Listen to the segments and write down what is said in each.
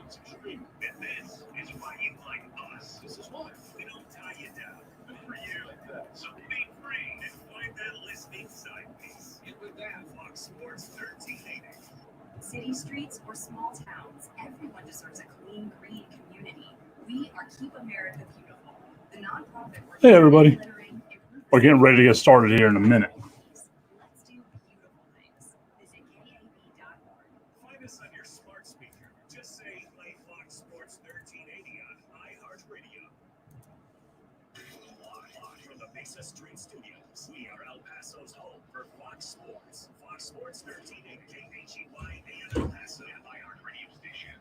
And this is why you like us. This is why we don't tie you down. For you, so be free and find that listening side piece. And with that, Fox Sports 1380. City streets or small towns, everyone deserves a clean, green community. We are Keep America Beautiful, the nonprofit. Hey, everybody. We're getting ready to get started here in a minute. Let's do beautiful things. Visit KAB.org. Find us on your smart speaker. Just say play Fox Sports 1380 on iHeartRadio. Live from the Mesa Street Studios, we are El Paso's home for Fox Sports. Fox Sports 1380 KHEY and El Paso and iHeartRadio station.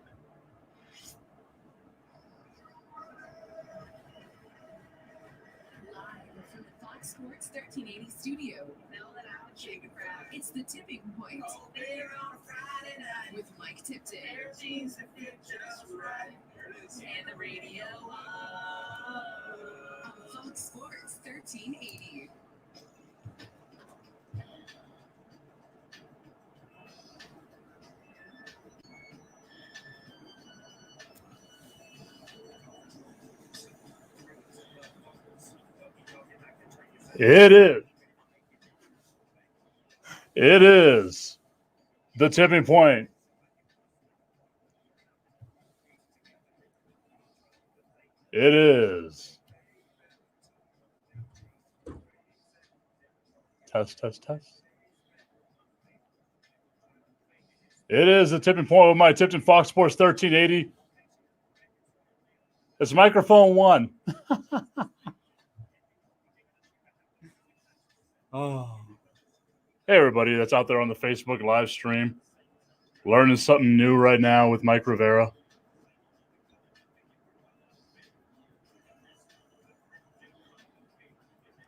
Live from the Fox Sports 1380 studio. Melt it out, shake it crowd. It's the tipping point. Oh, there on a Friday night. With Mike Tipton. Their jeans that fit just right. There it is. And the radio on Fox Sports 1380. It is. It is the tipping point. It is. Test, test, test. It is the tipping point with my Tipton Fox Sports 1380. It's microphone one. Oh. Hey, everybody that's out there on the Facebook live stream. Learning something new right now with Mike Rivera.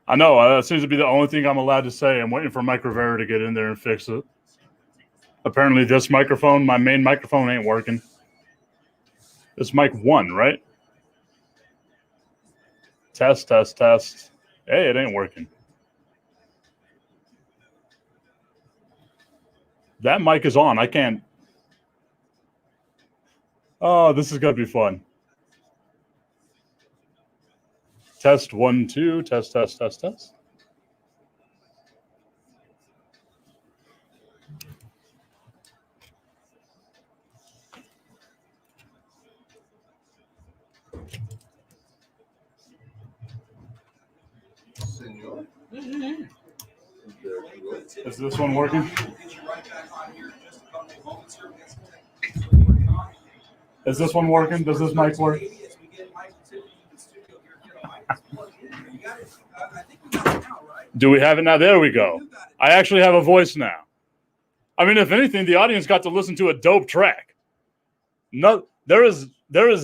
I know. That seems to be the only thing I'm allowed to say. I'm waiting for Mike Rivera to get in there and fix it. Apparently this microphone, my main microphone, ain't working. It's mic one, right? Test, test, test. Hey, it ain't working. That mic is on. I can't. Oh, this is going to be fun. Test 1, 2. Test, test, test, test. Is this one working? Is this one working? Does this mic work? Do we have it now? There we go. I actually have a voice now. I mean, if anything, the audience got to listen to a dope track. No, there is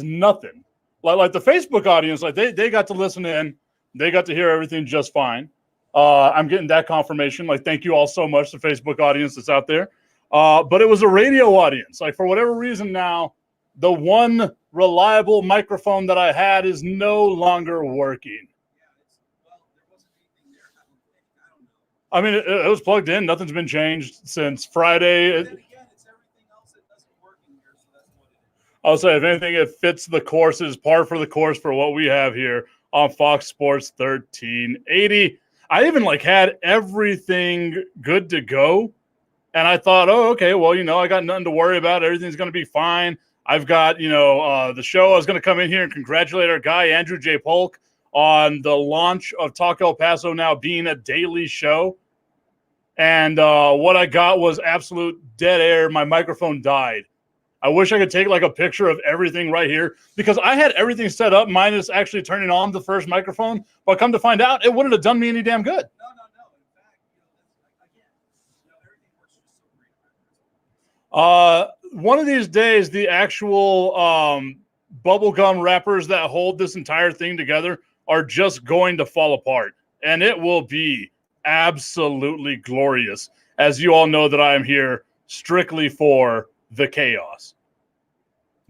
nothing. Like the Facebook audience, like they got to listen in. They got to hear everything just fine. I'm getting that confirmation. Like, thank you all so much, the Facebook audience that's out there. But it was a radio audience. Like, for whatever reason now, the one reliable microphone that I had is no longer working. I mean, it was plugged in. Nothing's been changed since Friday. I'll say, if anything, it fits the course. It is par for the course for what we have here on Fox Sports 1380. I even had everything good to go. And I thought, oh, okay, well, I got nothing to worry about. Everything's going to be fine. I've got, the show. I was going to come in here and congratulate our guy, Andrew J. Polk, on the launch of Talk El Paso now being a daily show. And what I got was absolute dead air. My microphone died. I wish I could take a picture of everything right here because I had everything set up minus actually turning on the first microphone. But come to find out, it wouldn't have done me any damn good. No. In fact, everything works just so great. One of these days, the actual bubblegum wrappers that hold this entire thing together are just going to fall apart. And it will be absolutely glorious. As you all know that I am here strictly for the chaos.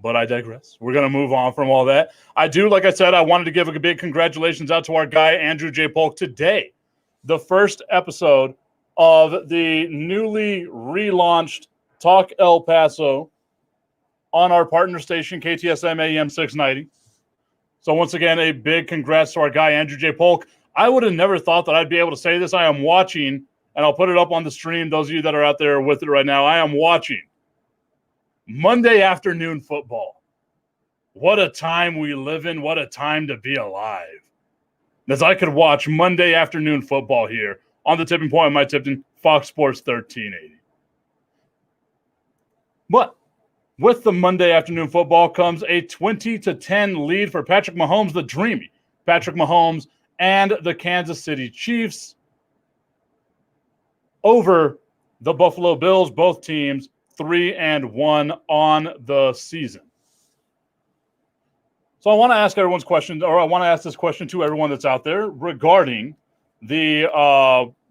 But I digress. We're going to move on from all that. I do, like I said, I wanted to give a big congratulations out to our guy, Andrew J. Polk, today. The first episode of the newly relaunched Talk El Paso on our partner station, KTSM AM 690. So once again, a big congrats to our guy, Andrew J. Polk. I would have never thought that I'd be able to say this. I am watching, and I'll put it up on the stream, those of you that are out there with it right now, I am watching Monday afternoon football. What a time we live in. What a time to be alive. As I could watch Monday afternoon football here on the Tipping Point of my Tipton, Fox Sports 1380. But with the Monday afternoon football comes a 20-10 lead for Patrick Mahomes, the dreamy Patrick Mahomes, and the Kansas City Chiefs over the Buffalo Bills, both teams 3-1 on the season. So I want to ask everyone's question, or I want to ask this question to everyone that's out there regarding the,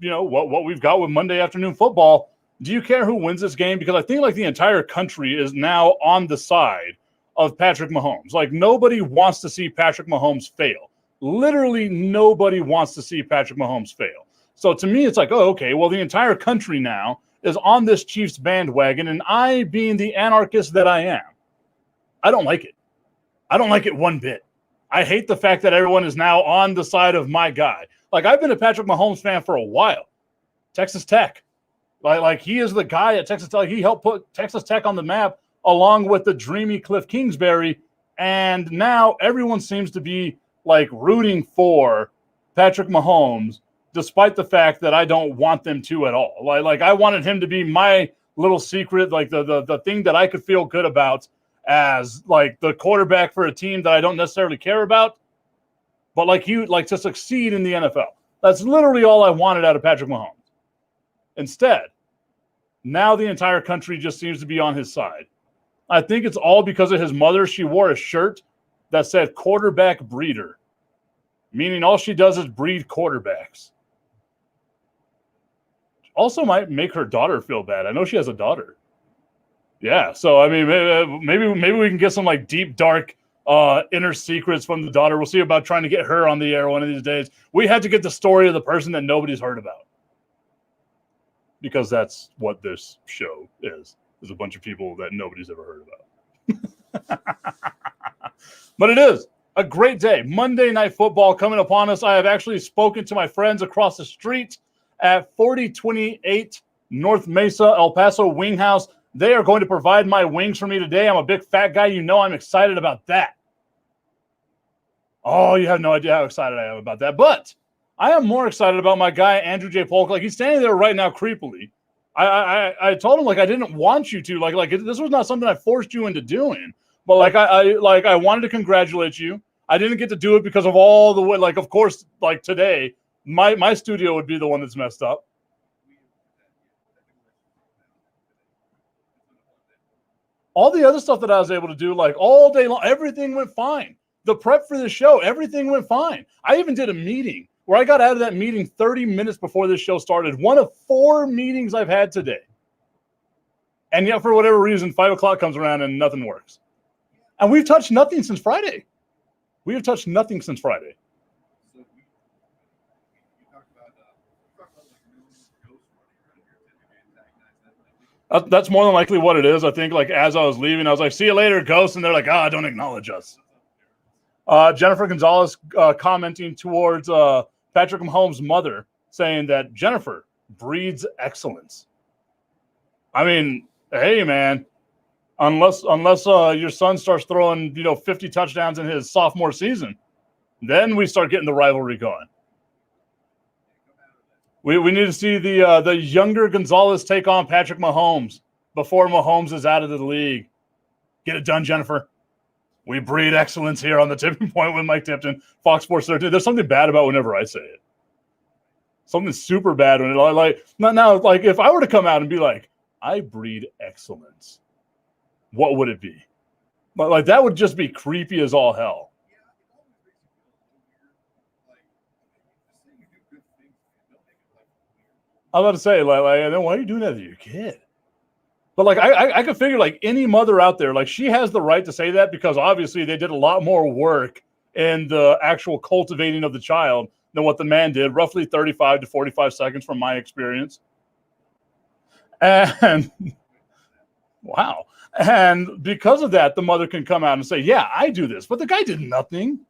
what we've got with Monday afternoon football. Do you care who wins this game? Because I think like the entire country is now on the side of Patrick Mahomes. Like nobody wants to see Patrick Mahomes fail. Literally nobody wants to see Patrick Mahomes fail. So to me, it's like, oh, okay, well, the entire country now is on this Chiefs bandwagon, and I, being the anarchist that I am, I don't like it. I don't like it one bit. I hate the fact that everyone is now on the side of my guy. Like, I've been a Patrick Mahomes fan for a while. Texas Tech. Like he is the guy at Texas Tech. He helped put Texas Tech on the map along with the dreamy Cliff Kingsbury. And now everyone seems to be like rooting for Patrick Mahomes, despite the fact that I don't want them to at all. Like I wanted him to be my little secret, like the thing that I could feel good about as like the quarterback for a team that I don't necessarily care about, but like he like to succeed in the NFL. That's literally all I wanted out of Patrick Mahomes. Instead, now the entire country just seems to be on his side. I think it's all because of his mother. She wore a shirt that said quarterback breeder, meaning all she does is breed quarterbacks. Also might make her daughter feel bad. I know she has a daughter. Yeah, so I mean, maybe we can get some like deep, dark inner secrets from the daughter. We'll see about trying to get her on the air one of these days. We had to get the story of the person that nobody's heard about, because that's what this show is a bunch of people that nobody's ever heard about. But it is a great day. Monday Night Football coming upon us. I have actually spoken to my friends across the street at 4028 North Mesa, El Paso Wing House. They are going to provide my wings for me today. I'm a big fat guy. You know I'm excited about that. Oh, you have no idea how excited I am about that. But I am more excited about my guy, Andrew J. Polk. Like, he's standing there right now creepily. I told him, like, I didn't want you to. Like this was not something I forced you into doing. But, like, I wanted to congratulate you. I didn't get to do it because of all the way. Like, of course, like, today, my studio would be the one that's messed up. All the other stuff that I was able to do, like, all day long, everything went fine. The prep for the show, everything went fine. I even did a meeting where I got out of that meeting 30 minutes before this show started. One of 4 meetings I've had today. And yet, for whatever reason, 5 o'clock comes around and nothing works. And we've touched nothing since Friday. We have touched nothing since Friday. That's more than likely what it is. I think, like, as I was leaving, I was like, see you later, Ghost. And they're like, don't acknowledge us. Jennifer Gonzalez commenting towards Patrick Mahomes' mother, saying that Jennifer breeds excellence. I mean, hey, man, unless your son starts throwing 50 touchdowns in his sophomore season, then we start getting the rivalry going. We need to see the younger Gonzalez take on Patrick Mahomes before Mahomes is out of the league. Get it done, Jennifer. We breed excellence here on the Tipping Point with Mike Tipton, Fox Sports 13. There's something bad about whenever I say it. Something super bad when like if I were to come out and be like, I breed excellence, what would it be? But like that would just be creepy as all hell. I was about to say, like, then why are you doing that to your kid? But like, I could figure like any mother out there, like she has the right to say that because obviously they did a lot more work in the actual cultivating of the child than what the man did, roughly 35 to 45 seconds from my experience. And wow. And because of that, the mother can come out and say, yeah, I do this. But the guy did nothing.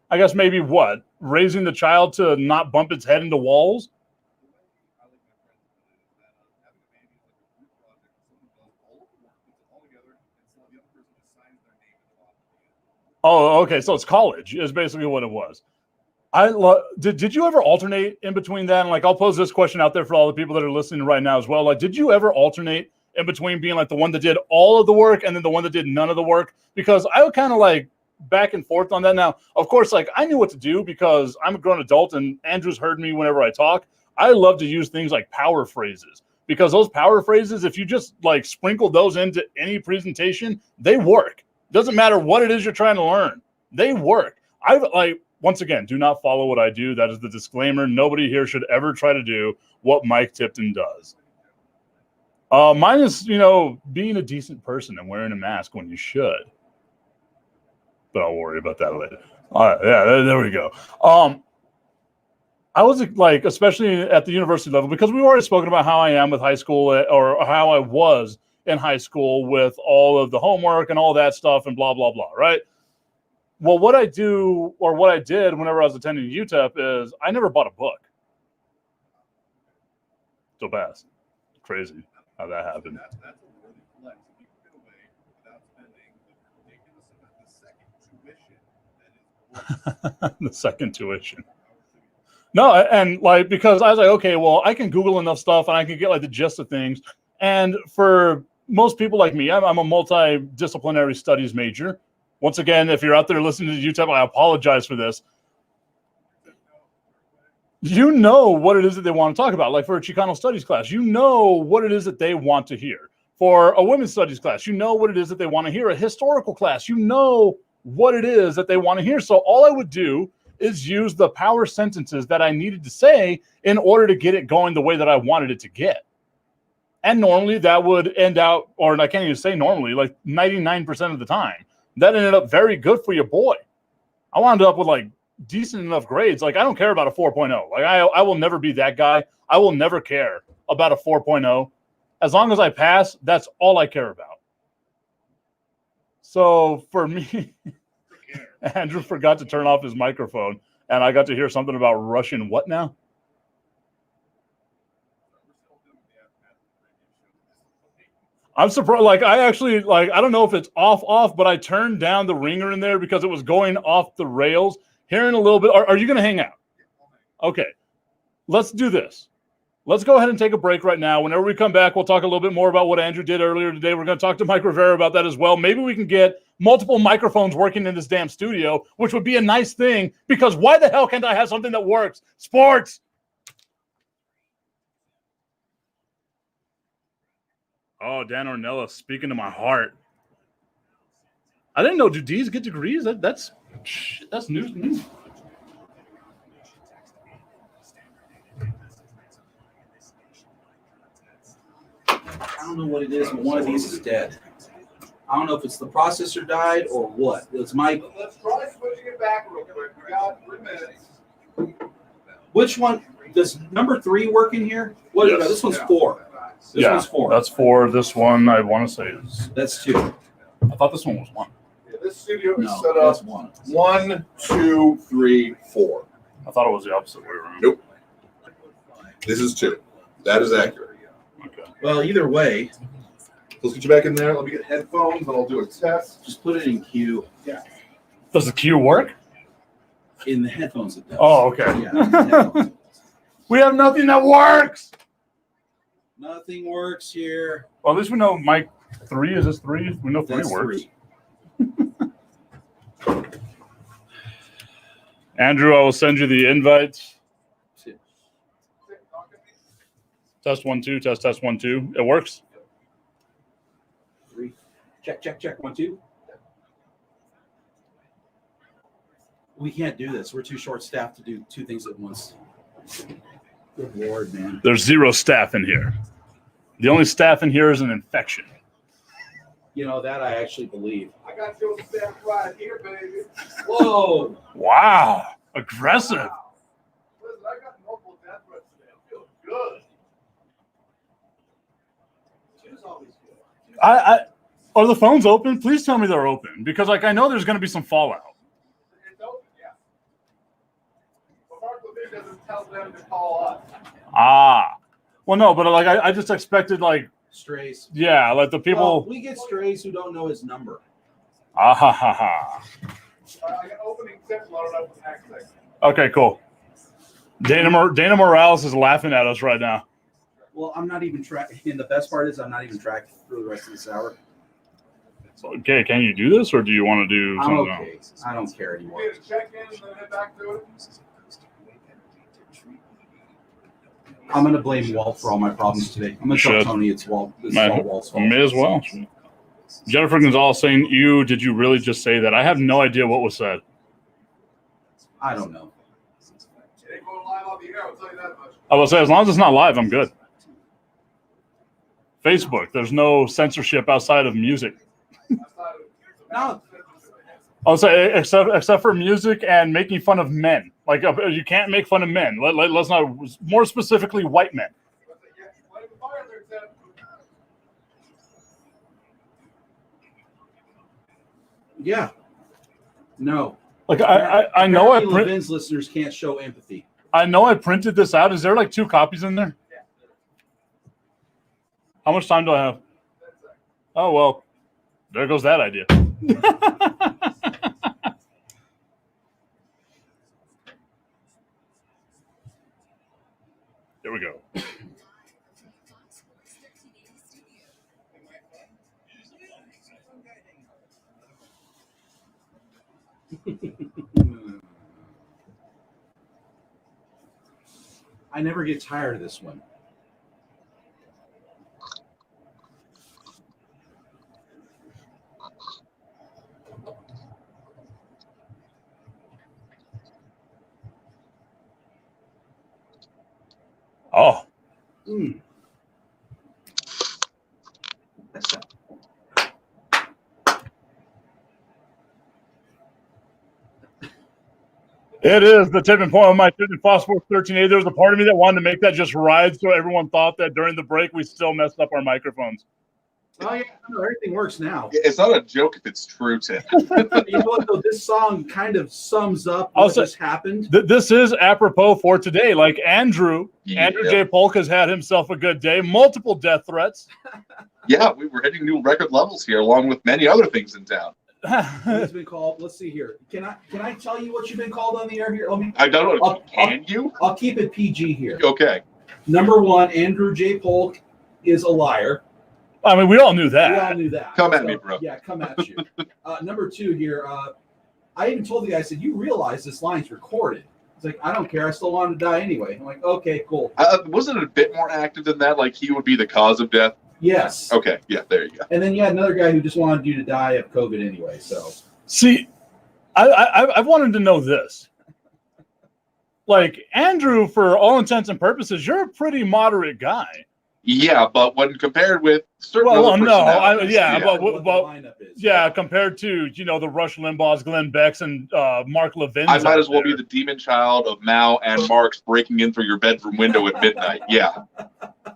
I guess maybe what? Raising the child to not bump its head into walls? Oh, okay. So it's college is basically what it was. Did you ever alternate in between that? And like, I'll pose this question out there for all the people that are listening right now as well. Like, did you ever alternate in between being like the one that did all of the work and then the one that did none of the work? Because I would kind of like back and forth on that. Now, of course, like I knew what to do because I'm a grown adult and Andrew's heard me whenever I talk. I love to use things like power phrases because those power phrases, if you just like sprinkle those into any presentation, they work. Doesn't matter what it is you're trying to learn. They work. Once again, do not follow what I do. That is the disclaimer. Nobody here should ever try to do what Mike Tipton does. Mine is, being a decent person and wearing a mask when you should. But I'll worry about that later. All right, yeah, there we go. I was like, especially at the university level, because we've already spoken about how I am with high school or how I was in high school with all of the homework and all that stuff and blah, blah, blah, right? Well, what I do or what I did whenever I was attending UTEP is I never bought a book. So fast. Crazy how that happened. That's a really flex. You can get away without spending the ridiculous amount of the second tuition that is The second tuition. No, and like, because I was like, okay, well, I can Google enough stuff and I can get like the gist of things. And for most people like me, I'm a multidisciplinary studies major. Once again, if you're out there listening to UTEP, I apologize for this. You know what it is that they want to talk about. Like for a Chicano studies class, you know what it is that they want to hear. For a women's studies class, you know what it is that they want to hear. A historical class, you know what it is that they want to hear. So all I would do is use the power sentences that I needed to say in order to get it going the way that I wanted it to get. And normally that would end out, or I can't even say normally, like 99% of the time. That ended up very good for your boy. I wound up with like decent enough grades. Like I don't care about a 4.0. Like I will never be that guy. I will never care about a 4.0. As long as I pass, that's all I care about. So for me, Andrew forgot to turn off his microphone and I got to hear something about Russian what now? I'm surprised. Like, I actually, like, I don't know if it's off, but I turned down the ringer in there because it was going off the rails. Hearing a little bit. Are you going to hang out? Okay. Let's do this. Let's go ahead and take a break right now. Whenever we come back, we'll talk a little bit more about what Andrew did earlier today. We're going to talk to Mike Rivera about that as well. Maybe we can get multiple microphones working in this damn studio, which would be a nice thing because why the hell can't I have something that works? Sports. Oh, Dan Ornella speaking to my heart. I didn't know. Do D's get degrees? That's news to me. I don't know what it is, but one of these is dead. I don't know if it's the processor died or what. It's my. Let's try switching it back real quick. We got 3 minutes. Which one does number 3 work in here? What? Yes. No, this one's 4. This one's 4. That's 4. This one I want to say is. That's 2. I thought this one was 1. Yeah, this studio is No, set that's up 1. 1, 2, 3, 4. I thought it was the opposite way around. Nope. This is 2. That is accurate. Okay. Well, either way, Let's get you back in there. Let me get headphones, and I'll do a test. just put it in Q. Does the Q work? In the headphones, it does. Oh, okay. Yeah. in the headphones. We have nothing that works. Nothing works here. Well, at least we know Mike 3. Is this 3? We know 3 That's works. 3. Andrew, I will send you the invite. Test 1 2. Test 1 2. It works. 3. Check. 1 2. We can't do this. We're too short-staffed to do 2 things at once. Good Lord, man. There's 0 staff in here. The only staff in here is an infection. You know, that I actually believe. I got your staff right here, baby. Whoa. Wow. Aggressive. Listen, I got multiple death threats today. I'm feeling good. Two's always good. Are the phones open? Please tell me they're open because, like, I know there's going to be some fallout. It's open, yeah. But Mark Levin doesn't tell them to call us. Ah, well, no, but like, I just expected, like, Strays. yeah, like the people. Well, we get strays who don't know his number. Ah ha ha ha. I got opening tips loaded up with next thing. Okay, cool. Dana Morales is laughing at us right now. Well, I'm not even tracking. And the best part is I'm not even tracking for the rest of this hour. Okay, can you do this, or do you want to do I'm something okay. I don't care anymore. We had a check in and then head back to it. I'm going to blame Walt for all my problems today. I'm going to tell Should. Tony it's Walt. It's Might- all Walt's fault. May as well. Jennifer Gonzalez saying, did you really just say that? I have no idea what was said. I don't know. It ain't going live on the air, I'll tell you that much. I will say, as long as it's not live, I'm good. Facebook, there's no censorship outside of music. No. I'll say, except for music and making fun of men. Like, you can't make fun of men. Let's not, more specifically, white men. Yeah. No. Like, I know Apparently Levin's listeners can't show empathy. I know I printed this out. Is there like 2 copies in there? How much time do I have? Oh, well, there goes that idea. There we go. I never get tired of this one. Oh, Mm. it is the tipping point of my tipping Fox Sports 13A. There was a part of me that wanted to make that just ride so everyone thought that during the break we still messed up our microphones. Oh, yeah. No, everything works now. It's not a joke if it's true, Tim. You know what, though? This song kind of sums up what Also, just happened. This is apropos for today. Like Andrew J. Polk has had himself a good day. Multiple death threats. Yeah, we were hitting new record levels here, along with many other things in town. It's been called. Let's see here. Can I tell you what you've been called on the air here? Let me. I don't know. Can you? I'll keep it PG here. Okay. Number 1, Andrew J. Polk is a liar. I mean, we all knew We that. all knew that. Come at me, bro. Yeah, come at you. Number 2 here. I even told the guy, I said, you realize this line's recorded. He's like, I don't care. I still want to die anyway. I'm like, okay, cool. Wasn't it a bit more active than that? Like he would be the cause of death? Yes. Okay. Yeah, there you go. And then you had another guy who just wanted you to die of COVID anyway. So See, I wanted to know this. Like, Andrew, for all intents and purposes, you're a pretty moderate guy. Yeah, but when compared with certain Well, other no, personalities, but what the lineup is. yeah, compared to, the Rush Limbaughs, Glenn Becks, and Mark Levin. I might as well be the demon child of Mao and Marx breaking in through your bedroom window at midnight. Yeah.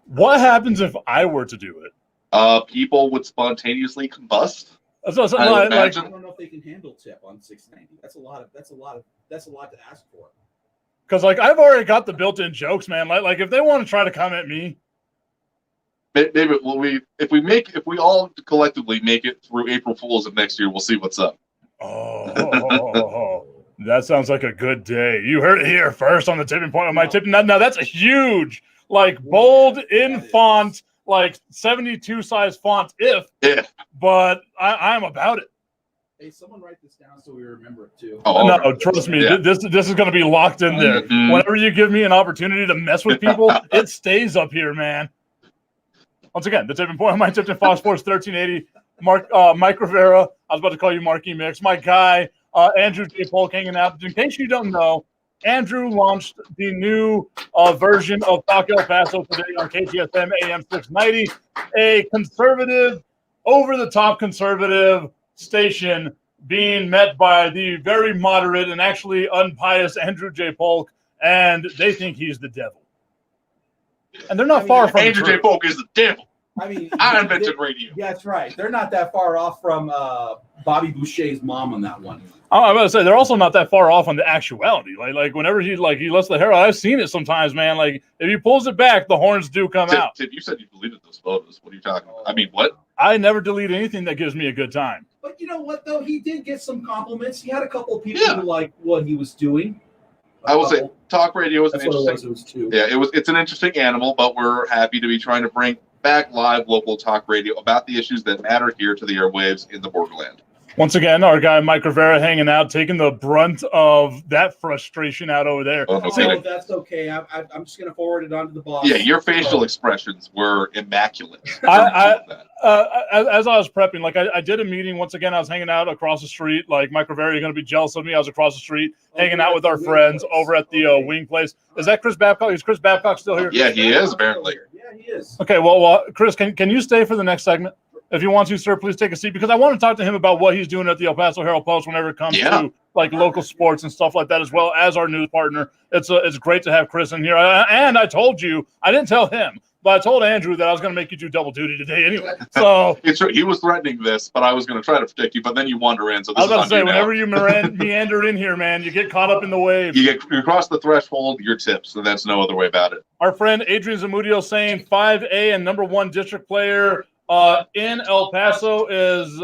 What happens if I were to do it? People would spontaneously combust. So, I would I imagine. don't know if they can handle tip on 690. That's a lot to ask for. because like I've already got the built-in jokes, man. Like if they want to try to come at me, Maybe if we all collectively make it through April Fools of next year, we'll see what's up. oh, that sounds like a good day. You heard it here first on the tipping point of my tip. Now that's a huge, like bold in font, like 72 size font. But I'm about it. Hey, someone write this down so we remember it too. Oh, No, trust me, Yeah. this is going to be locked in there. Mhm. Whenever you give me an opportunity to mess with people, it stays up here, man. Once again, the tipping point of my Tipton Fox Sports 1380. Mike Rivera. I was about to call you Marky Mix. My guy, Andrew J. Polk hanging out. In case you don't know, Andrew launched the new version of Talk El Paso today on KGSM AM 690, a conservative, over-the-top conservative station being met by the very moderate and actually unpious Andrew J. Polk, and they think he's the devil. And they're not far from Andrew J. truth. Polk is the devil. I mean, I invented radio. Yeah, that's right. They're not that far off from Bobby Boucher's mom on that one. I'm about to say they're also not that far off on the actuality. Like whenever he lets the hair out, I've seen it sometimes, man. Like if he pulls it back, the horns do come out. Tip, you said you deleted those photos. What are you talking about? I mean, what? I never delete anything that gives me a good time. But you know what, though? He did get some compliments. He had a couple of people Yeah. who liked what he was doing. I will say, talk radio is an That's what it interesting. was. It was two. Yeah, it's an interesting animal, but we're happy to be trying to bring back live local talk radio about the issues that matter here to the airwaves in the borderland. Once again, our guy Mike Rivera hanging out, taking the brunt of that frustration out over there. Oh, no See, kidding. That's okay. I'm just going to forward it on to the boss. Yeah, your facial expressions were immaculate. as I was prepping, like I did a meeting. Once again, I was hanging out across the street. Like Mike Rivera, you're going to be jealous of me. I was across the street hanging out with our friends over at the wing place. Is that Chris Babcock? Is Chris Babcock still here? Yeah, he is apparently. Yeah, he is. Okay, well, Chris, can you stay for the next segment? If you want to, sir, please take a seat because I want to talk to him about what he's doing at the El Paso Herald-Post whenever it comes to like local sports and stuff like that, as well as our news partner. It's great to have Chris in here. And I told you, I didn't tell him, but I told Andrew that I was going to make you do double duty today anyway. So It's true. He was threatening this, but I was going to try to protect you. But then you wander in, so I this was is about on to say, you now. whenever you meander in here, man, you get caught up in the wave. You cross the threshold, you're tipped. So that's no other way about it. Our friend Adrian Zamudio saying 5A and number 1 district player in El Paso is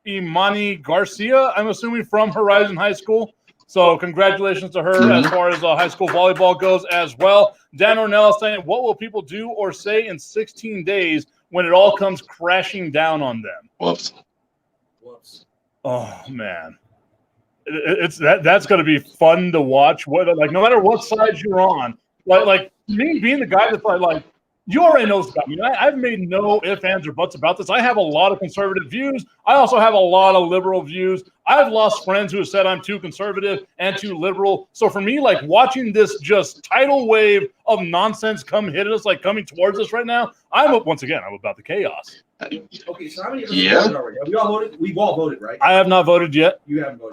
Imani Garcia, I'm assuming from Horizon High School. So congratulations to her as far as high school volleyball goes as well. Dan Ornella saying, what will people do or say in 16 days when it all comes crashing down on them? Whoops. Oh, man. That's going to be fun to watch. Whether, like, no matter what side you're on, like me being the guy that's like you already know about me. I've made no ifs, ands, or buts about this. I have a lot of conservative views. I also have a lot of liberal views. I've lost friends who have said I'm too conservative and too liberal. So for me, like watching this just tidal wave of nonsense come hit us, like coming towards us right now, I'm about the chaos. Okay, so how many of us Yeah. voted already? Have we all voted? We've all voted, right? I have not voted yet. You haven't voted.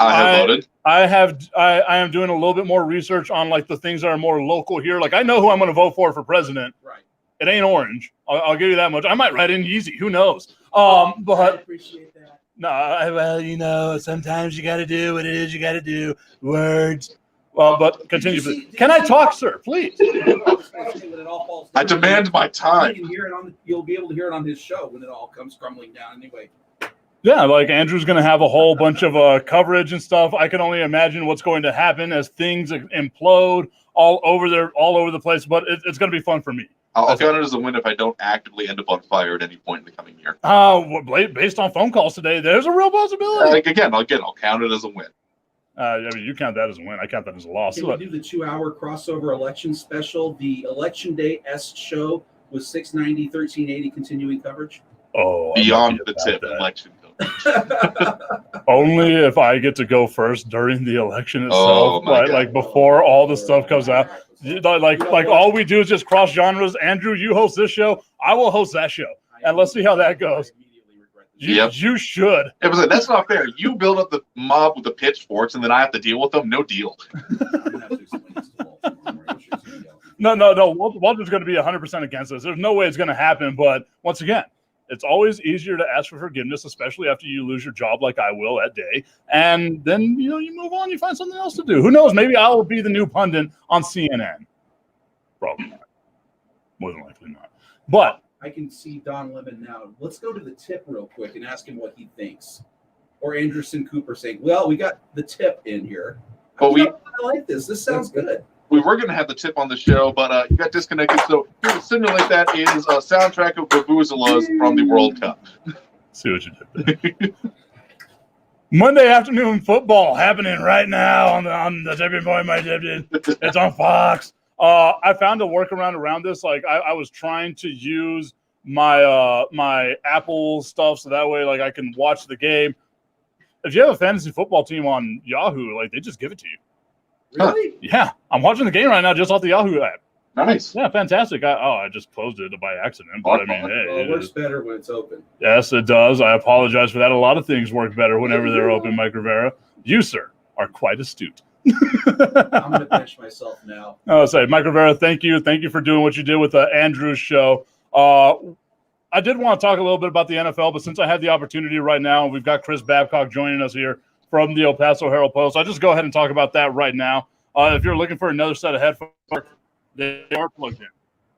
I have voted. I am doing a little bit more research on like the things that are more local here. Like I know who I'm going to vote for president. Right. It ain't orange. I'll give you that much. I might write in Yeezy. Who knows? I But appreciate that. no, well, sometimes you got to do what it is you got to do. Words. Well, but continue. Did you see- Can I talk, sir? Please. When it all falls I through, demand my you time. can hear it you'll be able to hear it on his show when it all comes crumbling down anyway. Yeah, like Andrew's going to have a whole bunch of coverage and stuff. I can only imagine what's going to happen as things implode all over the place. But it's going to be fun for me. I'll count it as a win if I don't actively end up on fire at any point in the coming year. Based on phone calls today, there's a real possibility. I'll count it as a win. I mean, you count that as a win. I count that as a loss. Can we do the 2-hour crossover election special? The Election Day S show with 690, 1380 continuing coverage. Oh, I'm Beyond lucky the about tip that. election coverage. Only if I get to go first during the election itself, my God. like before all the stuff comes out. Like all we do is just cross genres. Andrew, you host this show. I will host that show, and let's see how that goes. You should. It was like, that's not fair. You build up the mob with the pitchforks, and then I have to deal with them. No deal. No. Walter's going to be 100% against this. There's no way it's going to happen. But once again, it's always easier to ask for forgiveness, especially after you lose your job like I will that day. And then, you move on, you find something else to do. Who knows? Maybe I will be the new pundit on CNN. Probably not. More than likely not. But I can see Don Lemon now. Let's go to the tip real quick and ask him what he thinks. Or Anderson Cooper saying, well, we got the tip in here. But I like this. This sounds good. We were going to have the tip on the show, but you got disconnected. So here to simulate that is a soundtrack of Babuzalas from the World Cup. see what you did there. Monday afternoon football happening right now on the Champion Point, my champion. It's on Fox. I found a workaround around this. Like I was trying to use my my Apple stuff so that way like I can watch the game. If you have a fantasy football team on Yahoo, like they just give it to you. Really? Yeah, I'm watching the game right now just off the Yahoo app. Nice. Yeah, fantastic. I just closed it by accident, but I mean, hey, Well, it works better when it's open. yes, it does. I apologize for that. A lot of things work better whenever they're open, Mike Rivera. You, sir, are quite astute. I'm going to bench myself now. I'll say, Mike Rivera, thank you. Thank you for doing what you did with Andrew's show. I did want to talk a little bit about the NFL, but since I have the opportunity right now, we've got Chris Babcock joining us here from the El Paso Herald-Post. I'll just go ahead and talk about that right now. If you're looking for another set of headphones, they are plugged in.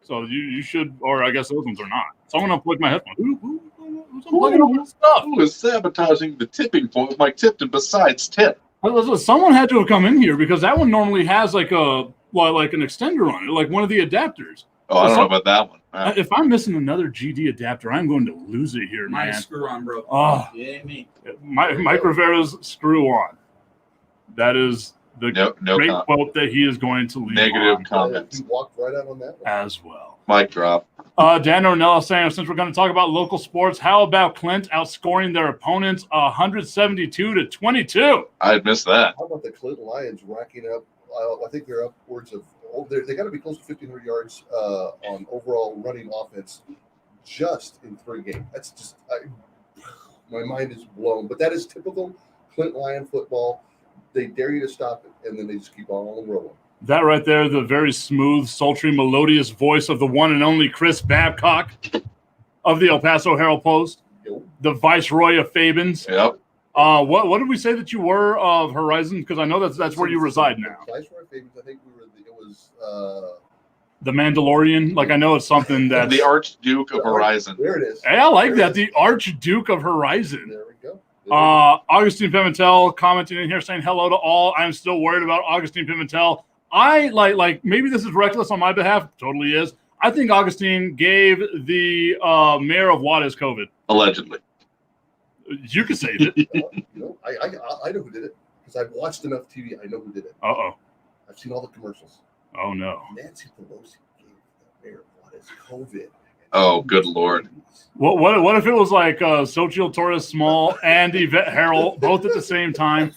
So you should, or I guess those ones are not. Someone unplugged my headphones. Who's unplugging all this stuff? Who is sabotaging the tipping point with Mike Tipton besides Tip? Someone had to have come in here because that one normally has like an extender on it, like one of the adapters. Oh, I don't know about that one. If I'm missing another GD adapter, I'm going to lose it here, man. Screw on, bro. Oh, Yeah, me. Mike Rivera's screw on. That is the No great comment. quote that he is going to leave Negative on comments. You walked right out on that one. as well. Mic drop. Dan Ornella saying, since we're going to talk about local sports, how about Clint outscoring their opponents 172-22? I had missed that. How about the Clinton Lions racking up? I think they're upwards of. They got to be close to 1,500 yards on overall running offense, just in 3 games. That's just my mind is blown. But that is typical Clinton Lion football. They dare you to stop it, and then they just keep on rolling. That right there, the very smooth, sultry, melodious voice of the one and only Chris Babcock of the El Paso Herald-Post, the Viceroy of Fabens. Yep. What did we say that you were of Horizon? Because I know that's where you reside now. Viceroy Fabens, I think it was The Mandalorian. Like, I know it's something that The Archduke of Horizon. There it is. Hey, I like There that. it The Archduke of Horizon. There we go. Augustine Pimentel commenting in here saying hello to all. I'm still worried about Augustine Pimentel. I like maybe this is reckless on my behalf. Totally is. I think Augustine gave the mayor of Juarez COVID. Allegedly. You could say it. I know who did it because I've watched enough TV. I know who did it. Uh-oh. I've seen all the commercials. Oh, no. Nancy Pelosi gave the mayor of Juarez COVID. Oh, good Lord. What if it was like Xochitl Torres Small and Yvette Harrell both at the same time?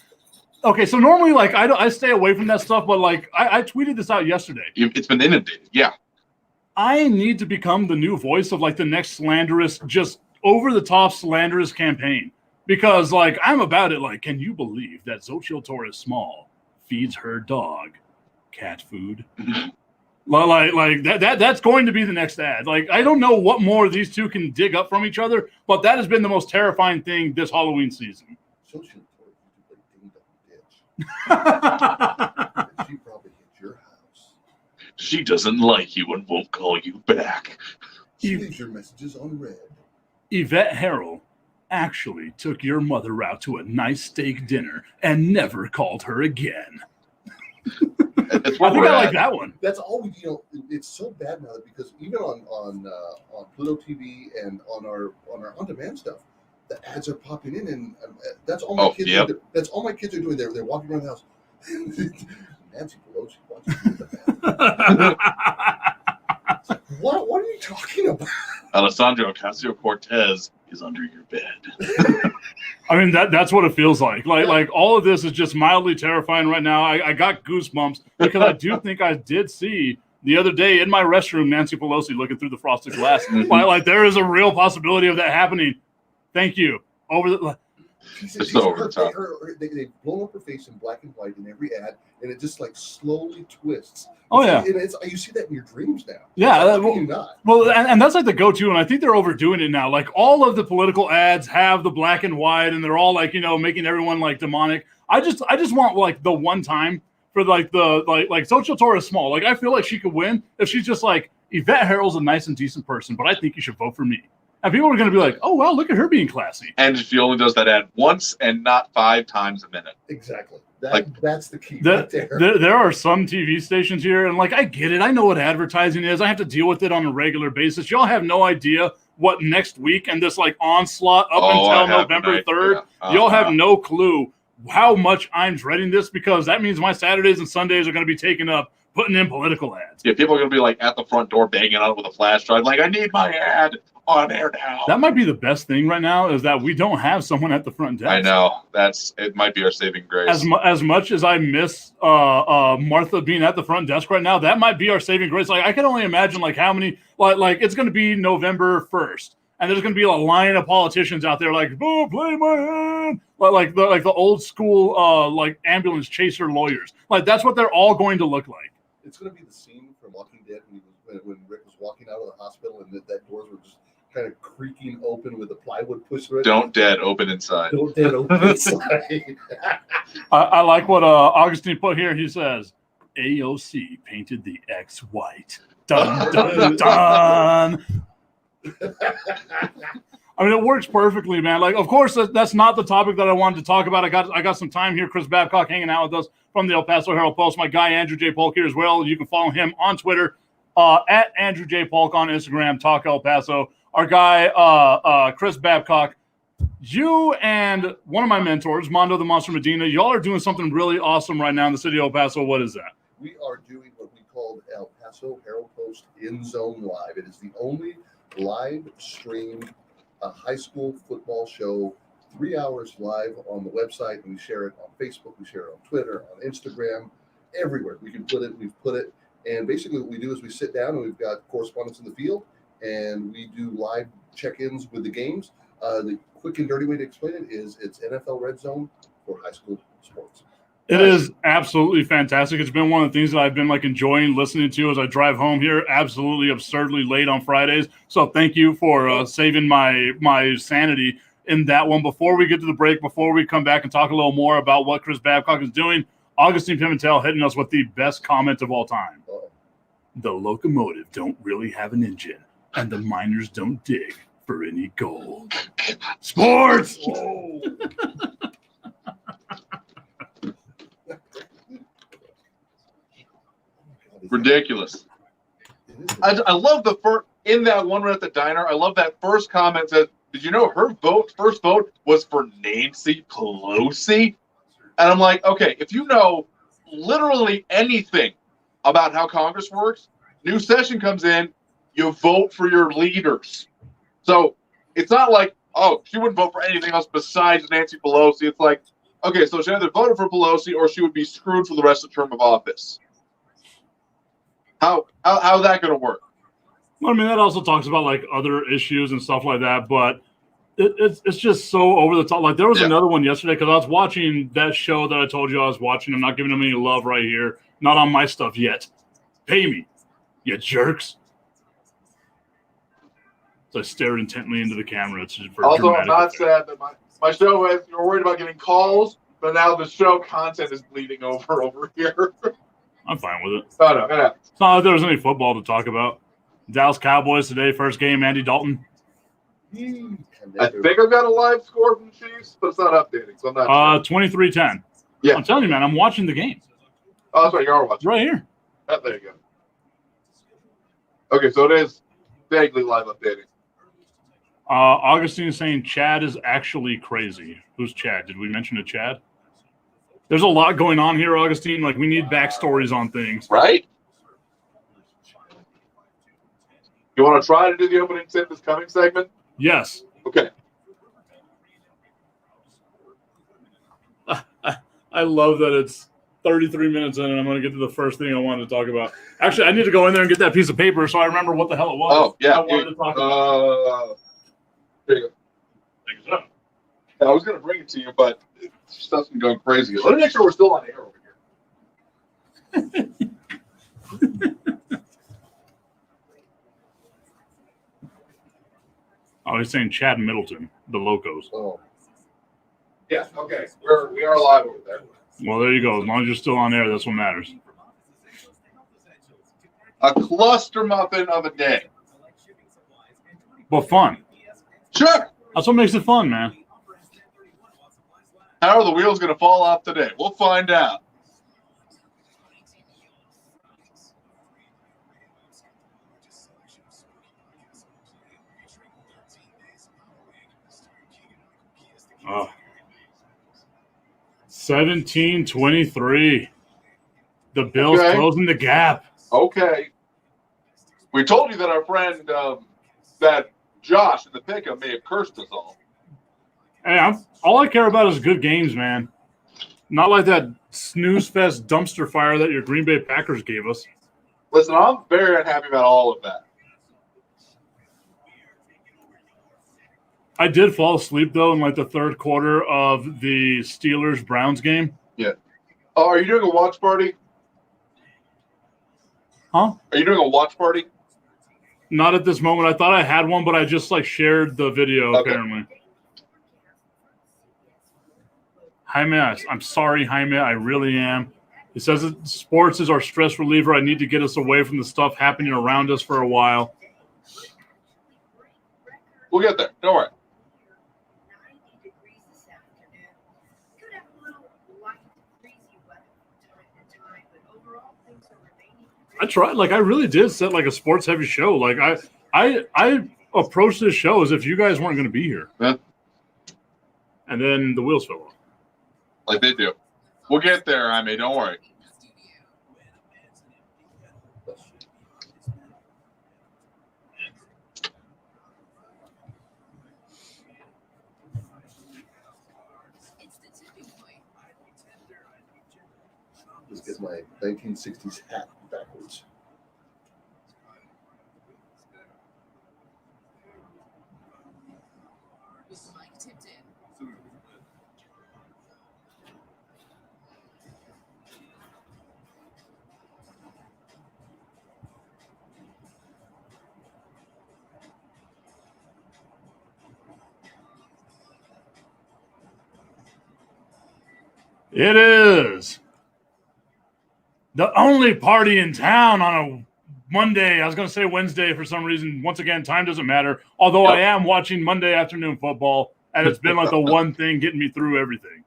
Okay, so normally, like, I stay away from that stuff, but, like, I tweeted this out yesterday. It's been inundated. Yeah. I need to become the new voice of, like, the next slanderous, just over-the-top slanderous campaign. Because, like, I'm about it. Like, can you believe that Xochitl Torres Small feeds her dog cat food? Like that's going to be the next ad. Like, I don't know what more these two can dig up from each other, but that has been the most terrifying thing this Halloween season. Social Ding Dong Ditch. She probably hit your house. She doesn't like you and won't call you back. She leaves your messages unread. Yvette Harrell actually took your mother out to a nice steak dinner and never called her again. That's I what think we're I at. like that one. That's all we, it's so bad now because even on Pluto TV and on our on-demand stuff, the ads are popping in, and that's all my kids. Yep. That's all my kids are doing. They're walking around the house. Nancy Pelosi watching you in the bathroom. What are you talking about? Alessandro Ocasio-Cortez is under your bed. I mean, that's what it feels like. Like all of this is just mildly terrifying right now. I got goosebumps because I do think I did see the other day in my restroom Nancy Pelosi looking through the frosted glass. Like there is a real possibility of that happening. Thank you. It's over the top. They've blown up her face in black and white in every ad, and it just like slowly twists. Oh, yeah. And you see that in your dreams now. Yeah, How can you not? Well, and that's like the go-to, and I think they're overdoing it now. Like all of the political ads have the black and white, and they're all like, making everyone like demonic. I just want like the one time for like the like Xochitl Torres Small. Like I feel like she could win if she's just like, Yvette Harrell's a nice and decent person, but I think you should vote for me. And people are going to be like, oh, wow, look at her being classy. And she only does that ad once and not 5 times a minute. Exactly. Like- That's the key right there. There are some TV stations here, and like I get it. I know what advertising is. I have to deal with it on a regular basis. Y'all have no idea what next week and this like onslaught up until November 3rd. Yeah. Y'all have no clue how much I'm dreading this because that means my Saturdays and Sundays are going to be taken up putting in political ads. Yeah, people are going to be like at the front door banging on it with a flash drive, like, I need my ad on air now. That might be the best thing right now is that we don't have someone at the front desk. I know. It might be our saving grace. As much as I miss Martha being at the front desk right now, that might be our saving grace. Like I can only imagine like how many like it's going to be November 1st, and there's going to be a line of politicians out there like, oh, play my ad, like the old school like ambulance chaser lawyers. Like that's what they're all going to look like. It's going to be the scene from Walking Dead when Rick was walking out of the hospital and that doors were just kind of creaking open with a plywood push through it. Don't dead open inside. Don't dead open inside. I like what Augustine put here. He says, AOC painted the X white. Dun, dun, dun. I mean, it works perfectly, man. Like, of course, that's not the topic that I wanted to talk about. I got some time here. Chris Babcock hanging out with us from the El Paso Herald-Post. My guy, Andrew J. Polk, here as well. You can follow him on Twitter, at Andrew J. Polk, on Instagram, Talk El Paso. Our guy, Chris Babcock, you and one of my mentors, Mondo the Monster Medina, y'all are doing something really awesome right now in the city of El Paso. What is that? We are doing what we call El Paso Herald-Post In Zone Live. It is the only live streamed high school football show, 3 hours live on the website, and we share it on Facebook, we share it on Twitter, on Instagram, everywhere we can put it. We've put it, and basically what we do is we sit down and we've got correspondents in the field, and we do live check-ins with the games. The quick and dirty way to explain it is it's NFL Red Zone for high school sports. It is absolutely fantastic. It's been one of the things that I've been like enjoying listening to as I drive home here. Absolutely absurdly late on Fridays. So thank you for saving my sanity in that one. Before we get to the break, before we come back and talk a little more about what Chris Babcock is doing, Augustine Pimentel hitting us with the best comment of all time. The locomotive don't really have an engine, and the miners don't dig for any gold. Sports! Ridiculous. I love the first in that one right at the diner. I love that first comment that did you know her first vote was for Nancy Pelosi? And I'm like, okay, if you know literally anything about how Congress works, new session comes in, you vote for your leaders. So it's not like, oh, she wouldn't vote for anything else besides Nancy Pelosi. It's like, okay, so she either voted for Pelosi or she would be screwed for the rest of the term of office. How's that going to work? Well, I mean, that also talks about like other issues and stuff like that, but it's just so over the top. Like there was another one yesterday because I was watching that show that I told you I was watching. I'm not giving them any love right here. Not on my stuff yet. Pay me, you jerks. So I stared intently into the camera. It's just for Also, I'm not effect. sad that my show is, you're worried about getting calls, but now the show content is bleeding over here. I'm fine with it. No, yeah. It's not like there was any football to talk about. Dallas Cowboys today, first game, Andy Dalton. I think I've got a live score from Chiefs, but it's not updating, so I'm not sure. 23-10. Yeah. I'm telling you, man, I'm watching the game. Oh, that's right, you are It's watching. right here. Oh, there you go. Okay, so it is vaguely live updating. Augustine is saying Chad is actually crazy. Who's Chad? Did we mention a Chad? There's a lot going on here, Augustine. Like, we need backstories on things. Right? You want to try to do the opening tip this coming segment? Yes. Okay. I love that it's 33 minutes in and I'm going to get to the first thing I wanted to talk about. Actually, I need to go in there and get that piece of paper so I remember what the hell it was. Oh, yeah. I wanted to talk about. There you go. I was going to bring it to you, but stuff's been going crazy. Let me make sure we're still on air over here. Oh, he's saying Chad Middleton, the Locos. Oh, Yes, okay. We are live over there. Well, there you go. As long as you're still on air, that's what matters. A cluster muffin of a day. But fun. Sure. That's what makes it fun, man. How are the wheels going to fall off today? We'll find out. Oh. 17-23. The Bills closing the gap. Okay. We told you that our friend, that Josh in the pickup may have cursed us all. Hey, all I care about is good games, man. Not like that snooze fest dumpster fire that your Green Bay Packers gave us. Listen, I'm very unhappy about all of that. I did fall asleep, though, in like the third quarter of the Steelers-Browns game. Yeah. Oh, are you doing a watch party? Huh? Are you doing a watch party? Not at this moment. I thought I had one, but I just like shared the video Okay. apparently. Jaime, I'm sorry, Jaime. I really am. He says that sports is our stress reliever. I need to get us away from the stuff happening around us for a while. We'll get there. Don't worry. 90 degrees this afternoon. Could have a little light breezy weather from time to time, but overall things are remaining. I tried. Like I really did set like a sports heavy show. Like I approached this show as if you guys weren't going to be here. Yeah. And then the wheels fell off. Like they do. We'll get there, I mean, don't worry. It's the tipping point. Let's get my 1960s hat backwards. With Mike tipped in. It is the only party in town on a Monday. I was going to say Wednesday for some reason. Once again, time doesn't matter. Although I am watching Monday afternoon football, and it's been like the one thing getting me through everything.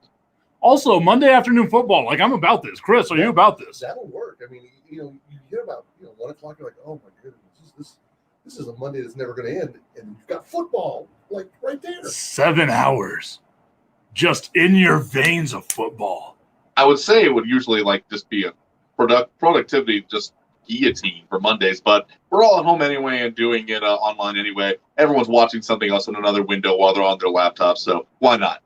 Also, Monday afternoon football. Like I'm about this. Chris, are you about this? That'll work. I mean, you hear about 1 o'clock, you're like, oh my goodness, this is a Monday that's never going to end, and you've got football like right there. 7 hours, just in your veins of football. I would say it would usually like just be a productivity just guillotine for Mondays, but we're all at home anyway and doing it online anyway. Everyone's watching something else in another window while they're on their laptop, so why not?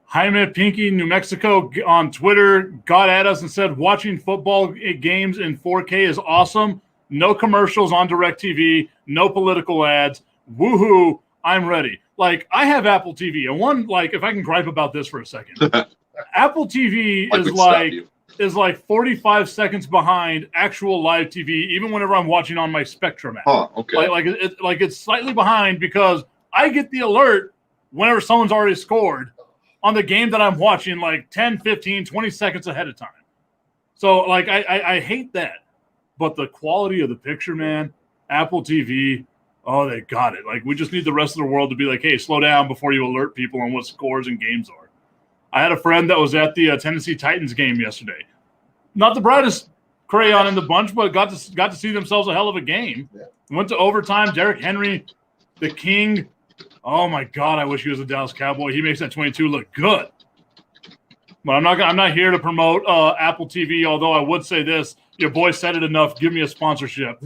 Jaime Pinky, New Mexico, on Twitter got at us and said, watching football games in 4K is awesome. No commercials on DirecTV, no political ads. Woohoo, I'm ready. Like, I have Apple TV. And one, like, if I can gripe about this for a second. Apple TV is like 45 seconds behind actual live TV, even whenever I'm watching on my Spectrum app. Huh, okay. It's slightly behind because I get the alert whenever someone's already scored on the game that I'm watching like 10, 15, 20 seconds ahead of time. So, like, I hate that. But the quality of the picture, man, Apple TV, oh, they got it. Like, we just need the rest of the world to be like, hey, slow down before you alert people on what scores and games are. I had a friend that was at the Tennessee Titans game yesterday. Not the brightest crayon in the bunch, but got to see themselves a hell of a game. Yeah. Went to overtime. Derrick Henry, the king. Oh my God, I wish he was a Dallas Cowboy. He makes that 22 look good. But I'm not here to promote Apple TV. Although I would say this: your boy said it enough. Give me a sponsorship.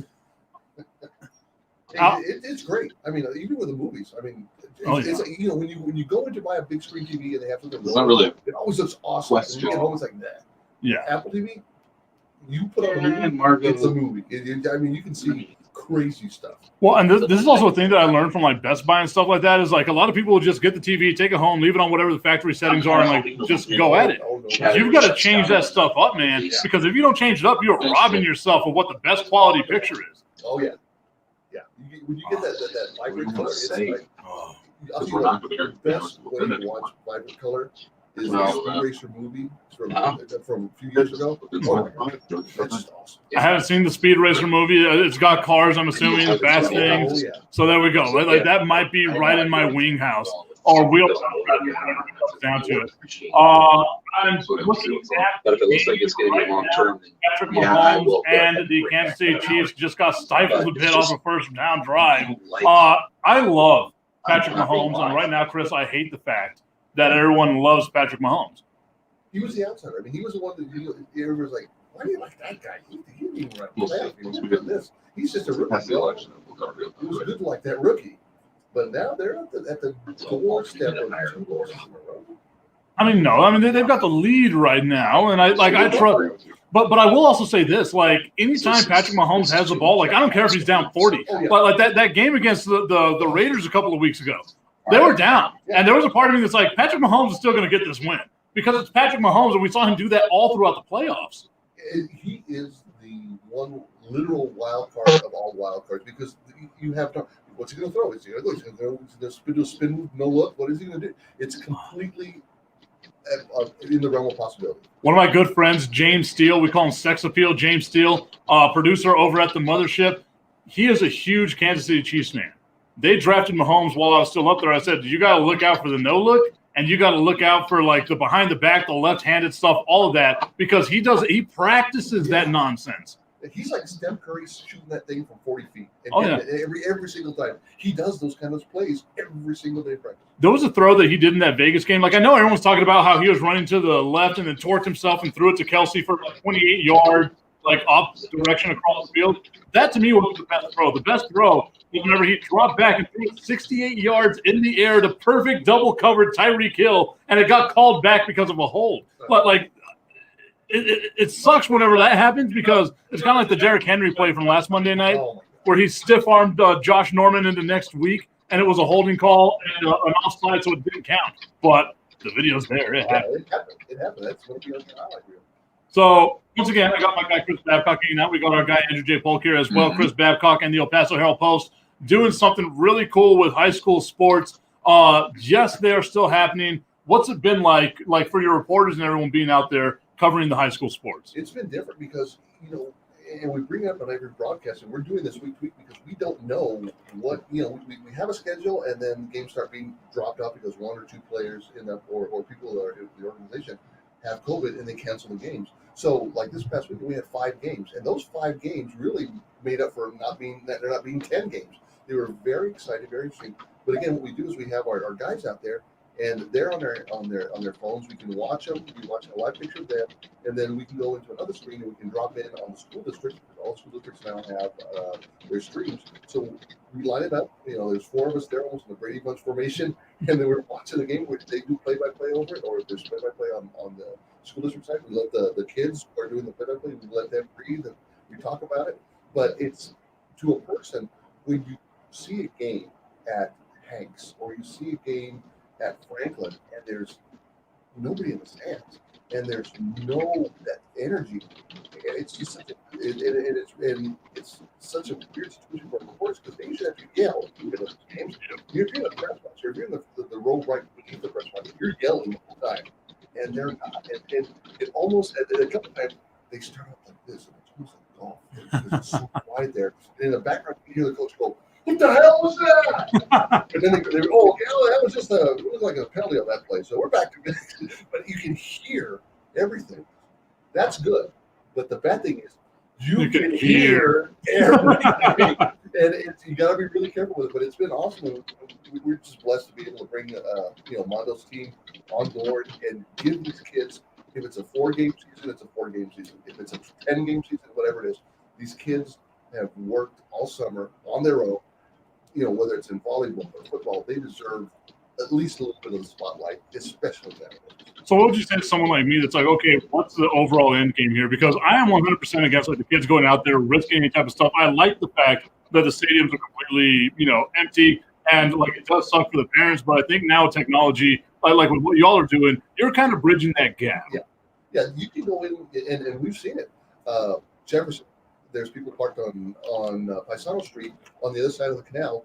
It's great. I mean, even with the movies. I mean, it's when you go in to buy a big screen TV and they have something, It's not really it always looks awesome. And you get home, it's like that. Yeah. Apple TV, you put on a movie, it's a movie. I mean, you can see crazy stuff. Well, and this is also a thing that I learned from like Best Buy and stuff like that. Is like a lot of people will just get the TV, take it home, leave it on whatever the factory settings are, and like just go at it. You've got to change that stuff up, man. Because if you don't change it up, you're robbing yourself of what the best quality picture is. Oh yeah, yeah. When you get that vibrant color, it's like, Oh. I'll tell you what, the best way to watch vibrant color is the Speed Racer movie from a few years ago. Oh, it's just awesome. I haven't seen the Speed Racer movie. It's got cars, I'm assuming, fast things. Oh, yeah. So there we go. Like that might be right in my wing house or wheel down to it. I'm looking at But if it looks like it's going to be long term, Patrick yeah, I Mahomes will. and the Kansas City Chiefs just got stifled a bit off a first down drive. I love Patrick Mahomes, and right now, Chris, I hate the fact that everyone loves Patrick Mahomes. He was the outsider. I mean, he was the one that everyone was like, "Why do you like that guy? He didn't even run fast. He was doing this. He's just a rookie." That's the election. It was good like that rookie, but now they're at the doorstep of 2 losses in a row. I mean, no. I mean, they've got the lead right now, and I trust. But I will also say this: like, anytime Patrick Mahomes has the ball, like, I don't care if he's down 40. Oh, yeah. But like that game against the Raiders a couple of weeks ago, they were down, and there was a part of me that's like, Patrick Mahomes is still going to get this win because it's Patrick Mahomes, and we saw him do that all throughout the playoffs. He is the one literal wild card of all wild cards because you have to. What's he going to throw? Is he going to go? He's going to do a spin move, no look. What is he going to do? It's completely in the realm of possibility. One of my good friends, James Steele, we call him Sex Appeal, James Steele, producer over at the Mothership. He is a huge Kansas City Chiefs fan. They drafted Mahomes while I was still up there. I said, you got to look out for the no look, and you got to look out for like the behind the back, the left-handed stuff, all of that, because he practices that nonsense. He's like Steph Curry shooting that thing from 40 feet. And every single time. He does those kind of plays every single day in practice. There was a throw that he did in that Vegas game. Like, I know everyone's talking about how he was running to the left and then torqued himself and threw it to Kelsey for like 28 yards, like opposite direction across the field. That, to me, was the best throw. The best throw was whenever he dropped back and threw it 68 yards in the air to perfect double-covered Tyreek Hill, and it got called back because of a hold. But, like, it sucks whenever that happens because it's kind of like the Derrick Henry play from last Monday night where he stiff-armed Josh Norman into next week, and it was a holding call and an offside, so it didn't count. But the video's there. It happened. It happened. That's what I like. So, once again, I got my guy Chris Babcock hanging out. We got our guy Andrew J. Polk here as well. Chris Babcock and the El Paso Herald-Post doing something really cool with high school sports. Yes, they are still happening. What's it been like for your reporters and everyone being out there covering the high school sports? It's been different because, and we bring it up on every broadcast, and we're doing this week to week because we don't know what, we have a schedule, and then games start being dropped off because one or two players or people that are in the organization have COVID and they cancel the games. So, like this past week, we had 5 games, and those 5 games really made up for they're not being 10 games. They were very exciting, very interesting. But again, what we do is we have our guys out there, and they're on their phones. We can watch them. We watch a live picture of them, and then we can go into another screen and we can drop in on the school districts. All school districts now have their streams, so we line it up. There's 4 of us there, almost in the Brady Bunch formation, and then we're watching the game. They do play-by-play over it, or if there's play-by-play on the school district side, we let the kids who are doing the play-by-play. We let them breathe and we talk about it. But it's to a person when you see a game at Hanks or you see a game at Franklin, and there's nobody in the stands, and there's no that energy. It's just such it's such a weird situation for reporters because they usually have to yell in those games. You're in the press box, you're in the row right beneath the press box, you're yelling the whole time, and they're not. And it almost at a couple times they start up like this, and it's almost like golf. It's so quiet there, and in the background you hear the coach go, "What the hell was that?" And then they that was just it was like a penalty on that play. So we're back to business. But you can hear everything. That's good. But the bad thing is you can hear everything. And you got to be really careful with it. But it's been awesome. We're just blessed to be able to bring Mondo's team on board and give these kids, if it's a 4-game season, it's a 4-game season. If it's a 10-game season, whatever it is, these kids have worked all summer on their own. Whether it's in volleyball or football, they deserve at least a little bit of the spotlight, especially that. So what would you say to someone like me that's like, okay, what's the overall end game here? Because I am 100% against like the kids going out there risking any type of stuff. I like the fact that the stadiums are completely, empty, and like it does suck for the parents. But I think now technology, like with what y'all are doing, you're kind of bridging that gap. Yeah, you can go in and we've seen it. Jefferson. There's people parked on Paisano Street on the other side of the canal,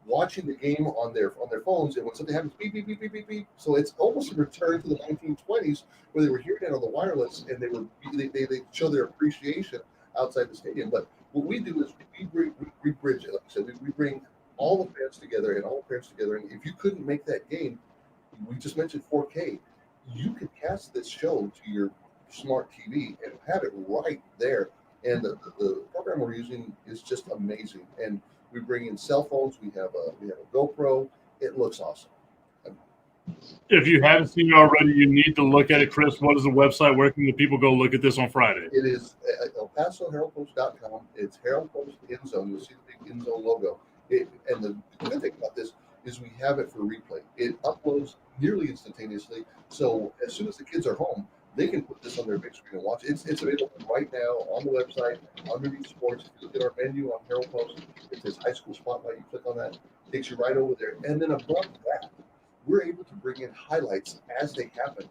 watching the game on their phones, and when something happens, beep beep beep beep beep beep. So it's almost a return to the 1920s where they were hearing it on the wireless, and they show their appreciation outside the stadium. But what we do is we bridge it. Like I said, we bring all the fans together and all the parents together. And if you couldn't make that game, we just mentioned 4K. You could cast this show to your smart TV and have it right there. And the program we're using is just amazing. And we bring in cell phones. We have a GoPro. It looks awesome. If you haven't seen it already, you need to look at it. Chris, what is the website? Where can the people go look at this on Friday? It is ElPasoHeraldPost.com. It's Herald Post End Zone. You'll see the big End Zone logo. And the good thing about this is we have it for replay. It uploads nearly instantaneously. So as soon as the kids are home, they can put this on their big screen and watch it. It's available right now on the website, underneath sports. If you look at our menu on Herald Post, it says High School Spotlight. You click on that, it takes you right over there. And then above that, we're able to bring in highlights as they happen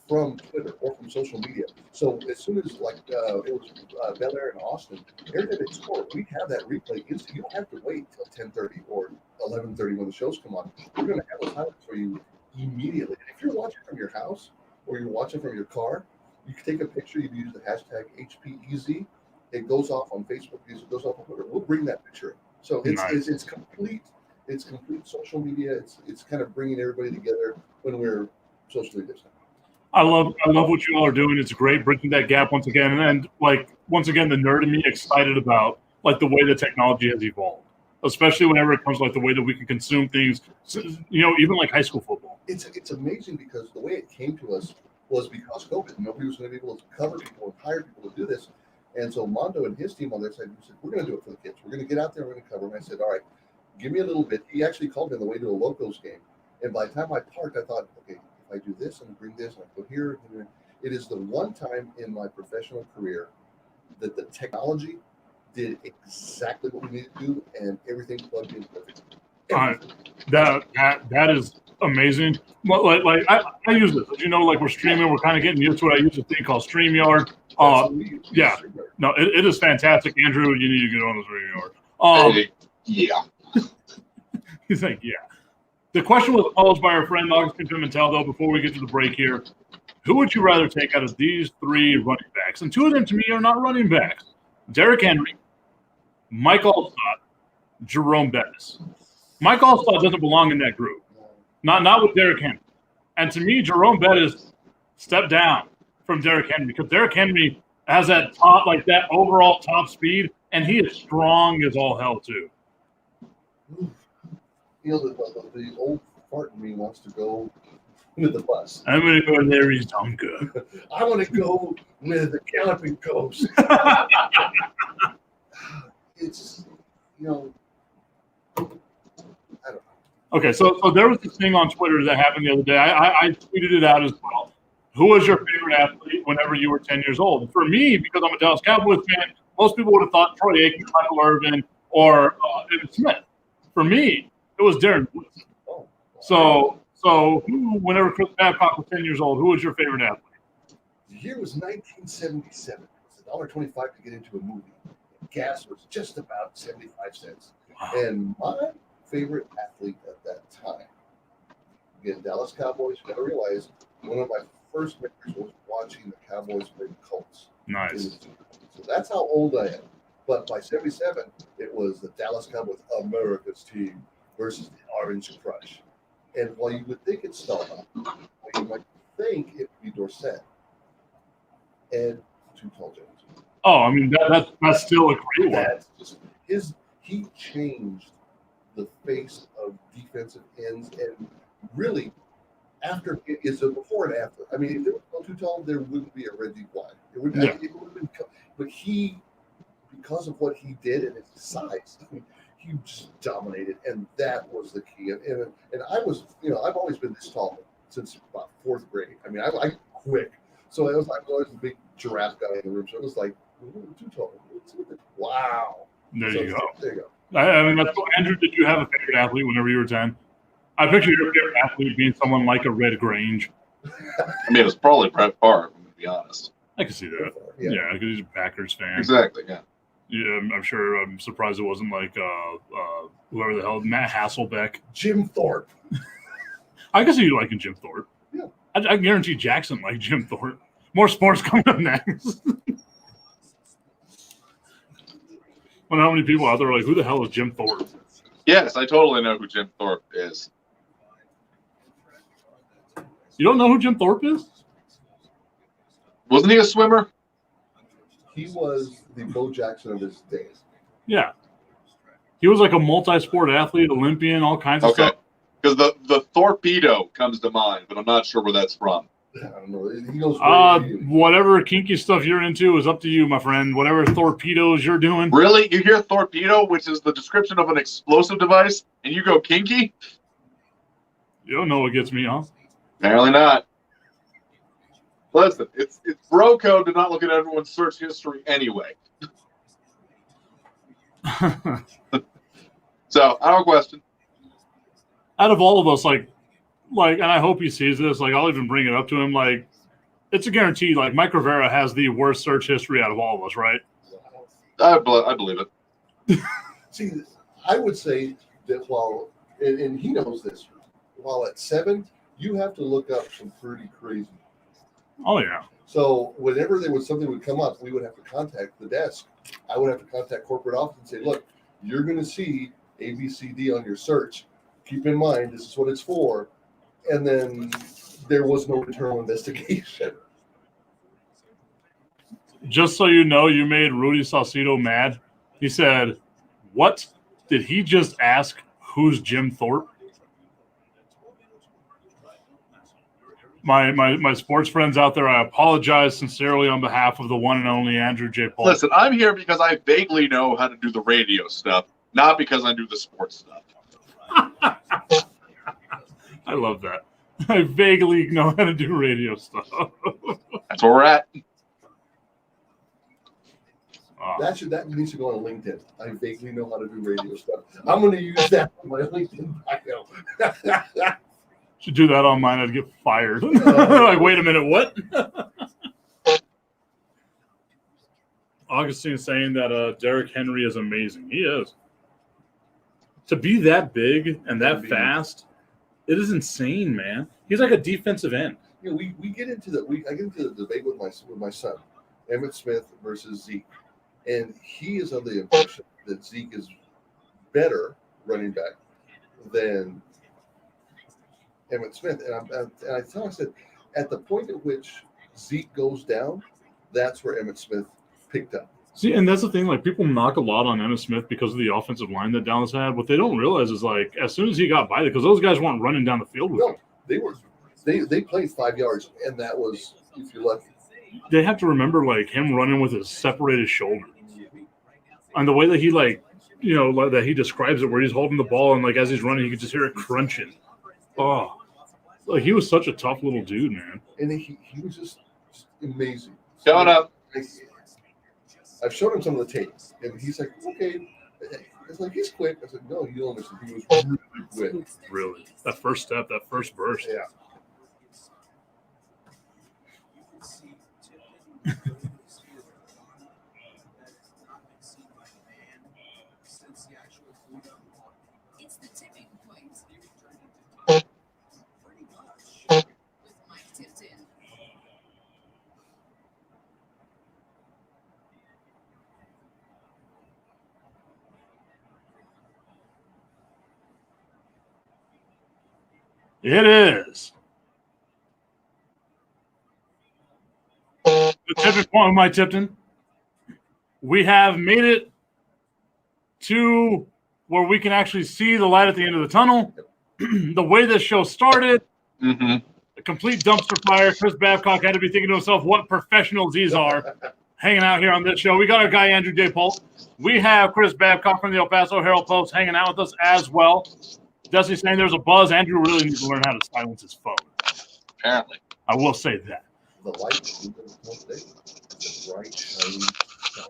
from Twitter or from social media. So as soon as like it was Bel Air and Austin, every time they score, we have that replay instant. You don't have to wait till 10:30 or 11:30 when the shows come on. We're going to have those highlights for you immediately. And if you're watching from your house or you're watching from your car, you can take a picture. You can use the hashtag HPEZ. It goes off on Facebook. It goes off on Twitter. We'll bring that picture in. So it's complete. It's complete social media. It's kind of bringing everybody together when we're socially distant. I love what you all are doing. It's great bridging that gap once again, and like once again, the nerd in me excited about like the way the technology has evolved, especially whenever it comes to like the way that we can consume things. You know, even like high school football. It's amazing because the way it came to us was because COVID. Nobody was going to be able to cover people and hire people to do this, and so Mondo and his team on their side said, "We're going to do it for the kids. We're going to get out there. We're going to cover them." I said, "All right, give me a little bit." He actually called me on the way to a Locos game, and by the time I parked, I thought, "Okay, I do this and bring this and I go here." It is the one time in my professional career that the technology did exactly what we needed to do and everything plugged in perfectly. That is amazing. Like I use this. As you know, like we're streaming, we're kind of getting used to it. I use a thing called StreamYard. Yeah. No, it is fantastic. Andrew, you need to get on the StreamYard. Yeah. He's like, yeah. The question was posed by our friend Augustine Pimentel, though, before we get to the break here. Who would you rather take out of these three running backs? And two of them, to me, are not running backs. Derrick Henry, Mike Allstott, Jerome Bettis. Mike Allstott doesn't belong in that group. Not with Derrick Henry. And to me, Jerome Bettis stepped down from Derrick Henry because Derrick Henry has that top, like that overall top speed, and he is strong as all hell, too. You know, the old fart in me wants to go with the bus. I'm going to go Larry Zonka. I want to go with the Galloping Ghost. It's, you know, I don't know. Okay, so there was this thing on Twitter that happened the other day. I tweeted it out as well. Who was your favorite athlete whenever you were 10 years old? And for me, because I'm a Dallas Cowboys fan, most people would have thought Troy Aikman, Michael Irvin, or Evan Smith. For me, it was Darren Woodson. Oh, So who, whenever Chris Babcock was 10 years old, who was your favorite athlete? the year was 1977. It was $1.25 to get into a movie. Gas was just about 75 cents. Wow. And my favorite athlete at that time, again, Dallas Cowboys, you got to realize one of my first memories was watching the Cowboys play the Colts. Nice. So that's how old I am. But by 77, it was the Dallas Cowboys, America's team, versus the Orange Crush. And while you would think it's Staubach, you might think it would be Dorsett and Too Tall Jones. Oh, I mean, that's still a great one. That's just he changed the face of defensive ends, and really after is a before and after. I mean, if there was no Too Tall, there wouldn't be a Reggie White. It would have been, but he, because of what he did and his size, I mean, he just dominated, and that was the key. And I was, I've always been this tall since about fourth grade. I mean, I quick, so I was always the big giraffe guy in the room. So it was like, Too Tall. Wow. There you go. There you go. I mean, that's cool. Andrew, did you have a favorite athlete whenever you were 10? I picture your favorite athlete being someone like a Red Grange. I mean, it was probably Brett Favre, to be honest. I can see that. Yeah, because he's a Packers fan. Exactly, yeah. Yeah, I'm sure. I'm surprised it wasn't like whoever the hell, Matt Hasselbeck. Jim Thorpe. I can see you liking Jim Thorpe. Yeah. I guarantee Jackson liked Jim Thorpe. More sports coming up next. I wonder how many people out there are like, who the hell is Jim Thorpe? Yes, I totally know who Jim Thorpe is. You don't know who Jim Thorpe is? Wasn't he a swimmer? He was the Bo Jackson of his days. Yeah. He was like a multi-sport athlete, Olympian, all kinds of stuff. Because the torpedo comes to mind, but I'm not sure where that's from. I don't know. He goes whatever kinky stuff you're into is up to you, my friend. Whatever torpedoes you're doing. Really? You hear torpedo, which is the description of an explosive device, and you go kinky? You don't know what gets me, huh? Apparently not. Listen, it's bro code to not look at everyone's search history anyway. So, I have a question. Out of all of us, like, and I hope he sees this, like, I'll even bring it up to him, like, it's a guarantee. Like Mike Rivera has the worst search history out of all of us, right? I believe it. See, I would say that while, and he knows this, while at 7, you have to look up some pretty crazy. Oh yeah. So whenever something would come up, we would have to contact the desk. I would have to contact corporate office and say, look, you're going to see ABCD on your search. Keep in mind, this is what it's for. And then there was no internal investigation. Just so you know, you made Rudy Saucedo mad. He said, "What? Did he just ask who's Jim Thorpe?" My sports friends out there, I apologize sincerely on behalf of the one and only Andrew J. Paul. Listen, I'm here because I vaguely know how to do the radio stuff, not because I do the sports stuff. I love that. I vaguely know how to do radio stuff. That's where we're at. That needs to go on LinkedIn. I vaguely know how to do radio stuff. I'm going to use that on my LinkedIn bio. Should do that on mine. I'd get fired. Like, wait a minute, what? Augustine saying that Derrick Henry is amazing. He is. To be that big and that fast, it is insane, man. He's like a defensive end. You know, we get into I get into the debate with my son, Emmitt Smith versus Zeke, and he is under the impression that Zeke is better running back than Emmitt Smith, and I tell him, I said, at the point at which Zeke goes down, that's where Emmitt Smith picked up. See, and that's the thing. Like, people knock a lot on Emmitt Smith because of the offensive line that Dallas had. What they don't realize is, like, as soon as he got by there, because those guys weren't running down the field with him. They played 5 yards, and that was if you lucky. They have to remember, like, him running with his separated shoulder, and the way that he, like, you know, like, that he describes it, where he's holding the ball and, like, as he's running, you can just hear it crunching. Oh, like, he was such a tough little dude, man. And he was just amazing. Showing up. I've showed him some of the tape, and he's like, okay. It's like, he's quick. I said, no, you don't listen. He was really quick. Really. That first step, that first burst. Yeah. It's the tipping point. Pretty much. With Mike Tipton. It is. The tipping point with Mike Tipton. We have made it to where we can actually see the light at the end of the tunnel. The way this show started, a complete dumpster fire. Chris Babcock had to be thinking to himself, what professionals these are hanging out here on this show. We got our guy, Andrew J. Polk. We have Chris Babcock from the El Paso Herald-Post hanging out with us as well. Dusty saying there's a buzz. Andrew really needs to learn how to silence his phone. Apparently. I will say that. The light, bright, shiny stuff.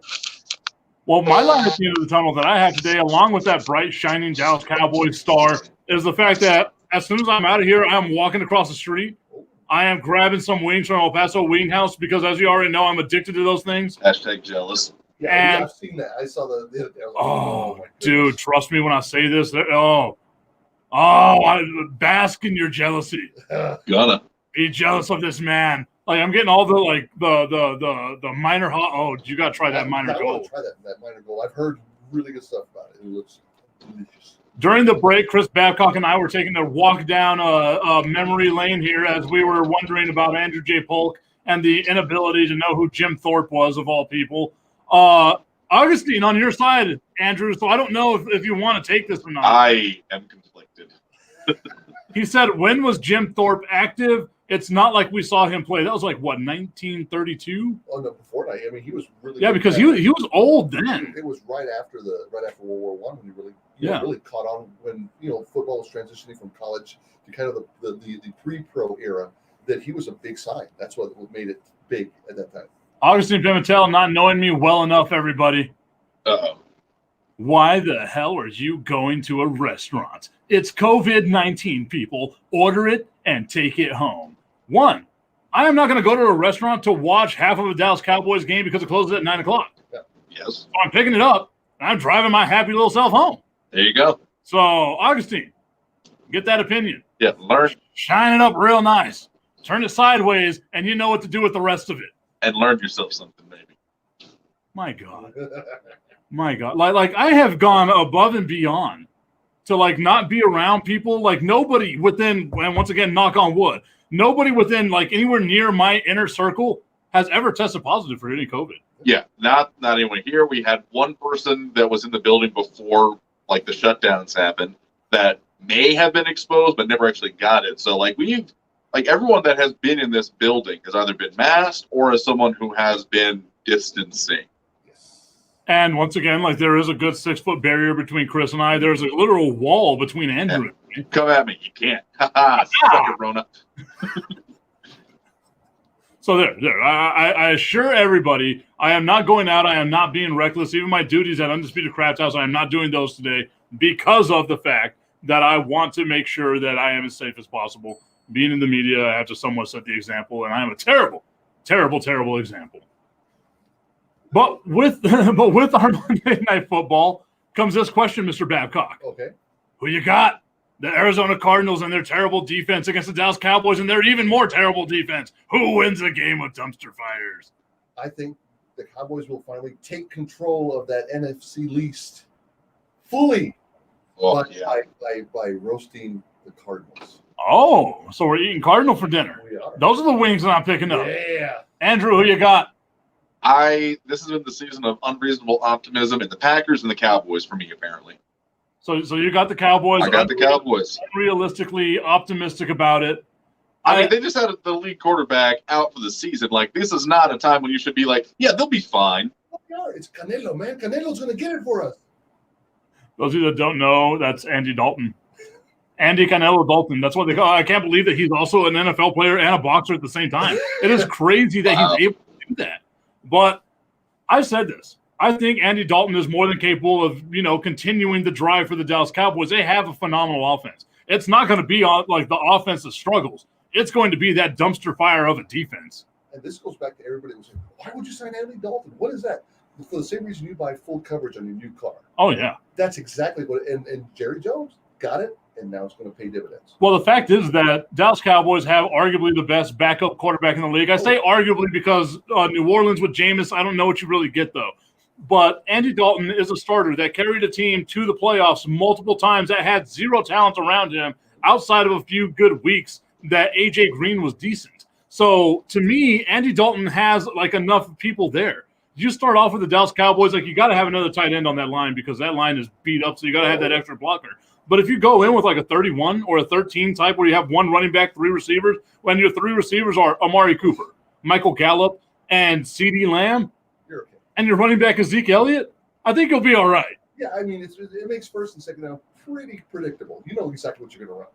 Well, my light at the end of the tunnel that I have today, along with that bright, shining Dallas Cowboys star, is the fact that as soon as I'm out of here, I'm walking across the street. I am grabbing some wings from El Paso Wing House because, as you already know, I'm addicted to those things. Hashtag jealous. Yeah, And- I've seen that. I saw the other day. I was like, Oh, my dude, goodness. trust me when I say this. I bask in your jealousy. Gonna. Be jealous of this man. Like, I'm getting all the the minor hot. Oh, you got to try that minor I want gold. to try that minor gold. I've heard really good stuff about it. It looks delicious. During the break, Chris Babcock and I were taking a walk down a memory lane here as we were wondering about Andrew J. Polk and the inability to know who Jim Thorpe was, of all people. Augustine, on your side, Andrew, so I don't know if you want to take this or not. I am conflicted. He said, when was Jim Thorpe active? It's not like we saw him play. That was like, what, 1932? Oh no, before that, I mean, he was really Yeah, good because back he was old then. It was right after World War One when he really really caught on when football was transitioning from college to kind of the pre-pro era. That he was a big sign. That's what made it big at that time. Augustine Pimentel not knowing me well enough, everybody. Uh-oh. Why the hell are you going to a restaurant? It's COVID-19, people. Order it and take it home. 1, I am not going to go to a restaurant to watch half of a Dallas Cowboys game because it closes at 9 o'clock. Yes. So I'm picking it up, and I'm driving my happy little self home. There you go. So, Augustine, get that opinion. Yeah, learn Shine it up real nice. Turn it sideways, and you know what to do with the rest of it. and learn yourself something, maybe. My God. My God. Like I have gone above and beyond to like not be around people. Like nobody within, and once again, knock on wood, nobody within like anywhere near my inner circle has ever tested positive for any COVID. Yeah, not anyone here. We had one person that was in the building before like the shutdowns happened that may have been exposed but never actually got it. So like everyone that has been in this building has either been masked or as someone who has been distancing. And once again, like there is a good 6-foot barrier between Chris and I. There's a literal wall between Andrew and me. Come at me, you can't. Ha ha, Rona. So there. I assure everybody, I am not going out. I am not being reckless. Even my duties at Undisputed Craft House, I am not doing those today because of the fact that I want to make sure that I am as safe as possible. Being in the media, I have to somewhat set the example, and I am a terrible, terrible, terrible example. But with our Monday Night Football comes this question, Mr. Babcock. Okay. Who you got? The Arizona Cardinals and their terrible defense against the Dallas Cowboys and their even more terrible defense. Who wins a game of dumpster fires? I think the Cowboys will finally take control of that NFC East fully by roasting the Cardinals. Oh, so we're eating Cardinal for dinner. We are. Those are the wings that I'm picking up. Yeah. Andrew, who you got? This has been the season of unreasonable optimism in the Packers and the Cowboys for me, apparently. So you got the Cowboys. I got the Cowboys. Unrealistically optimistic about it. I mean, they just had the lead quarterback out for the season. Like, this is not a time when you should be like, yeah, they'll be fine. It's Canelo, man. Canelo's going to get it for us. Those of you that don't know, that's Andy Dalton. Andy Canelo Dalton. That's what they call it. I can't believe that he's also an NFL player and a boxer at the same time. It is crazy that he's able to do that. But I've said this. I think Andy Dalton is more than capable of, continuing the drive for the Dallas Cowboys. They have a phenomenal offense. It's not going to be like the offense that struggles. It's going to be that dumpster fire of a defense. And this goes back to everybody who's saying, why would you sign Andy Dalton? What is that? For the same reason you buy full coverage on your new car. Oh, yeah. That's exactly what – and Jerry Jones got it, and now it's going to pay dividends. Well, the fact is that Dallas Cowboys have arguably the best backup quarterback in the league. I say arguably because New Orleans with Jameis, I don't know what you really get, though. But Andy Dalton is a starter that carried a team to the playoffs multiple times that had zero talent around him outside of a few good weeks that A.J. Green was decent. So, to me, Andy Dalton has, enough people there. You start off with the Dallas Cowboys, you got to have another tight end on that line because that line is beat up, so you got to have that extra blocker. But if you go in with, a 31 or a 13 type where you have one running back, 3 receivers, when your 3 receivers are Amari Cooper, Michael Gallup, and CeeDee Lamb, and your running back is Zeke Elliott, I think you'll be all right. Yeah, I mean, it makes first and second down pretty predictable. You know exactly what you're going to run.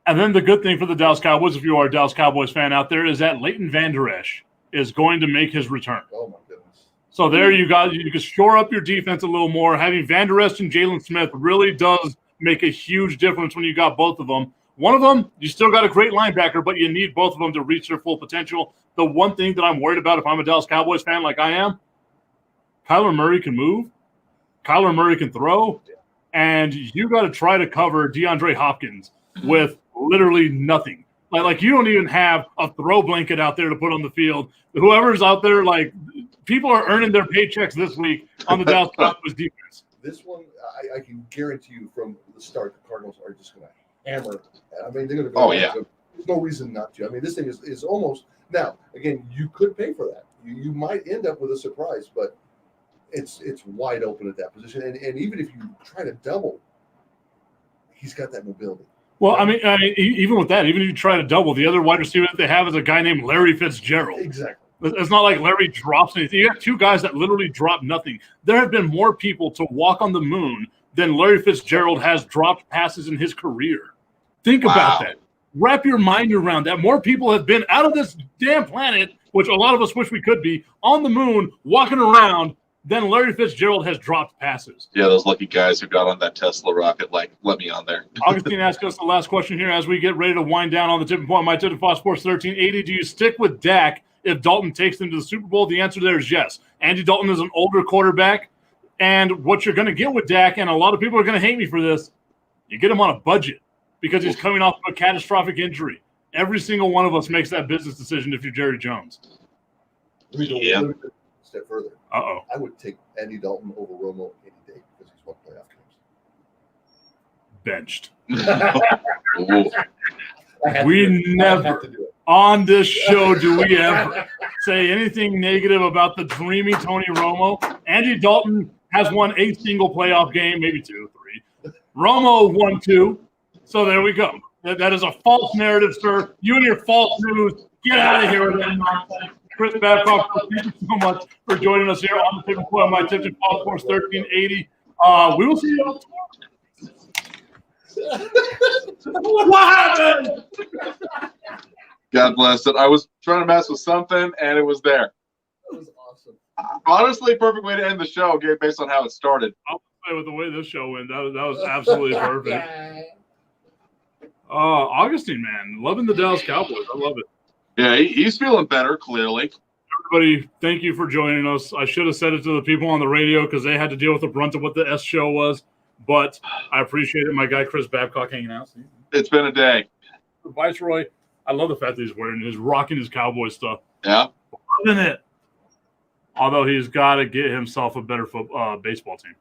And then the good thing for the Dallas Cowboys, if you are a Dallas Cowboys fan out there, is that Leighton Vander Esch is going to make his return. Oh, my goodness. So there you can shore up your defense a little more. Having Vander Esch and Jalen Smith really does make a huge difference when you got both of them. One of them, you still got a great linebacker, but you need both of them to reach their full potential. The one thing that I'm worried about if I'm a Dallas Cowboys fan like I am, Kyler Murray can move, Kyler Murray can throw, and you got to try to cover DeAndre Hopkins with literally nothing. Like you don't even have a throw blanket out there to put on the field. Whoever's out there, people are earning their paychecks this week on the Dallas Cowboys defense. This one, I can guarantee you from the start, the Cardinals are just going to hammer. I mean, they're going to go. Oh, yeah. There's no reason not to. I mean, this thing is almost – now, again, you could pay for that. You might end up with a surprise, but it's wide open at that position. And even if you try to double, he's got that mobility. Well, I mean, even with that, even if you try to double, the other wide receiver that they have is a guy named Larry Fitzgerald. Exactly. It's not like Larry drops anything. You got 2 guys that literally drop nothing. There have been more people to walk on the moon than Larry Fitzgerald has dropped passes in his career. Think about that. Wrap your mind around that. More people have been out of this damn planet, which a lot of us wish we could be, on the moon, walking around then Larry Fitzgerald has dropped passes. Yeah, those lucky guys who got on that Tesla rocket, like, let me on there. Augustine asked us the last question here as we get ready to wind down on the tipping point. My tip to Fox Sports 1380. Do you stick with Dak if Dalton takes them to the Super Bowl? The answer there is yes. Andy Dalton is an older quarterback, and what you're going to get with Dak, and a lot of people are going to hate me for this, you get him on a budget because he's coming off of a catastrophic injury. Every single one of us makes that business decision if you're Jerry Jones. Let me go Yeah. a step further. Uh-oh. I would take Andy Dalton over Romo any day because he's won playoff Benched. Ooh. games. We I never have to do it. on this show do we ever say anything negative about the dreamy Tony Romo. Andy Dalton has won a single playoff game, maybe 2, 3. Romo won 2. So there we go. That is a false narrative, sir. You and your false news. Get out of here with that nonsense. Chris Babcock, thank you so much for joining us here on the Tipping Point of My Tip to Fox Sports 1380. We will see you all tomorrow. What happened? God bless it. I was trying to mess with something, and it was there. That was awesome. Honestly, perfect way to end the show, based on how it started. With the way this show went, that was absolutely perfect. Augustine, man, loving the Dallas Cowboys. I love it. Yeah, he's feeling better, clearly. Everybody, thank you for joining us. I should have said it to the people on the radio because they had to deal with the brunt of what the S show was, but I appreciate it. My guy Chris Babcock hanging out. It's been a day. Viceroy, I love the fact that he's rocking his Cowboy stuff. Yeah. Loving it. Although he's got to get himself a better baseball team.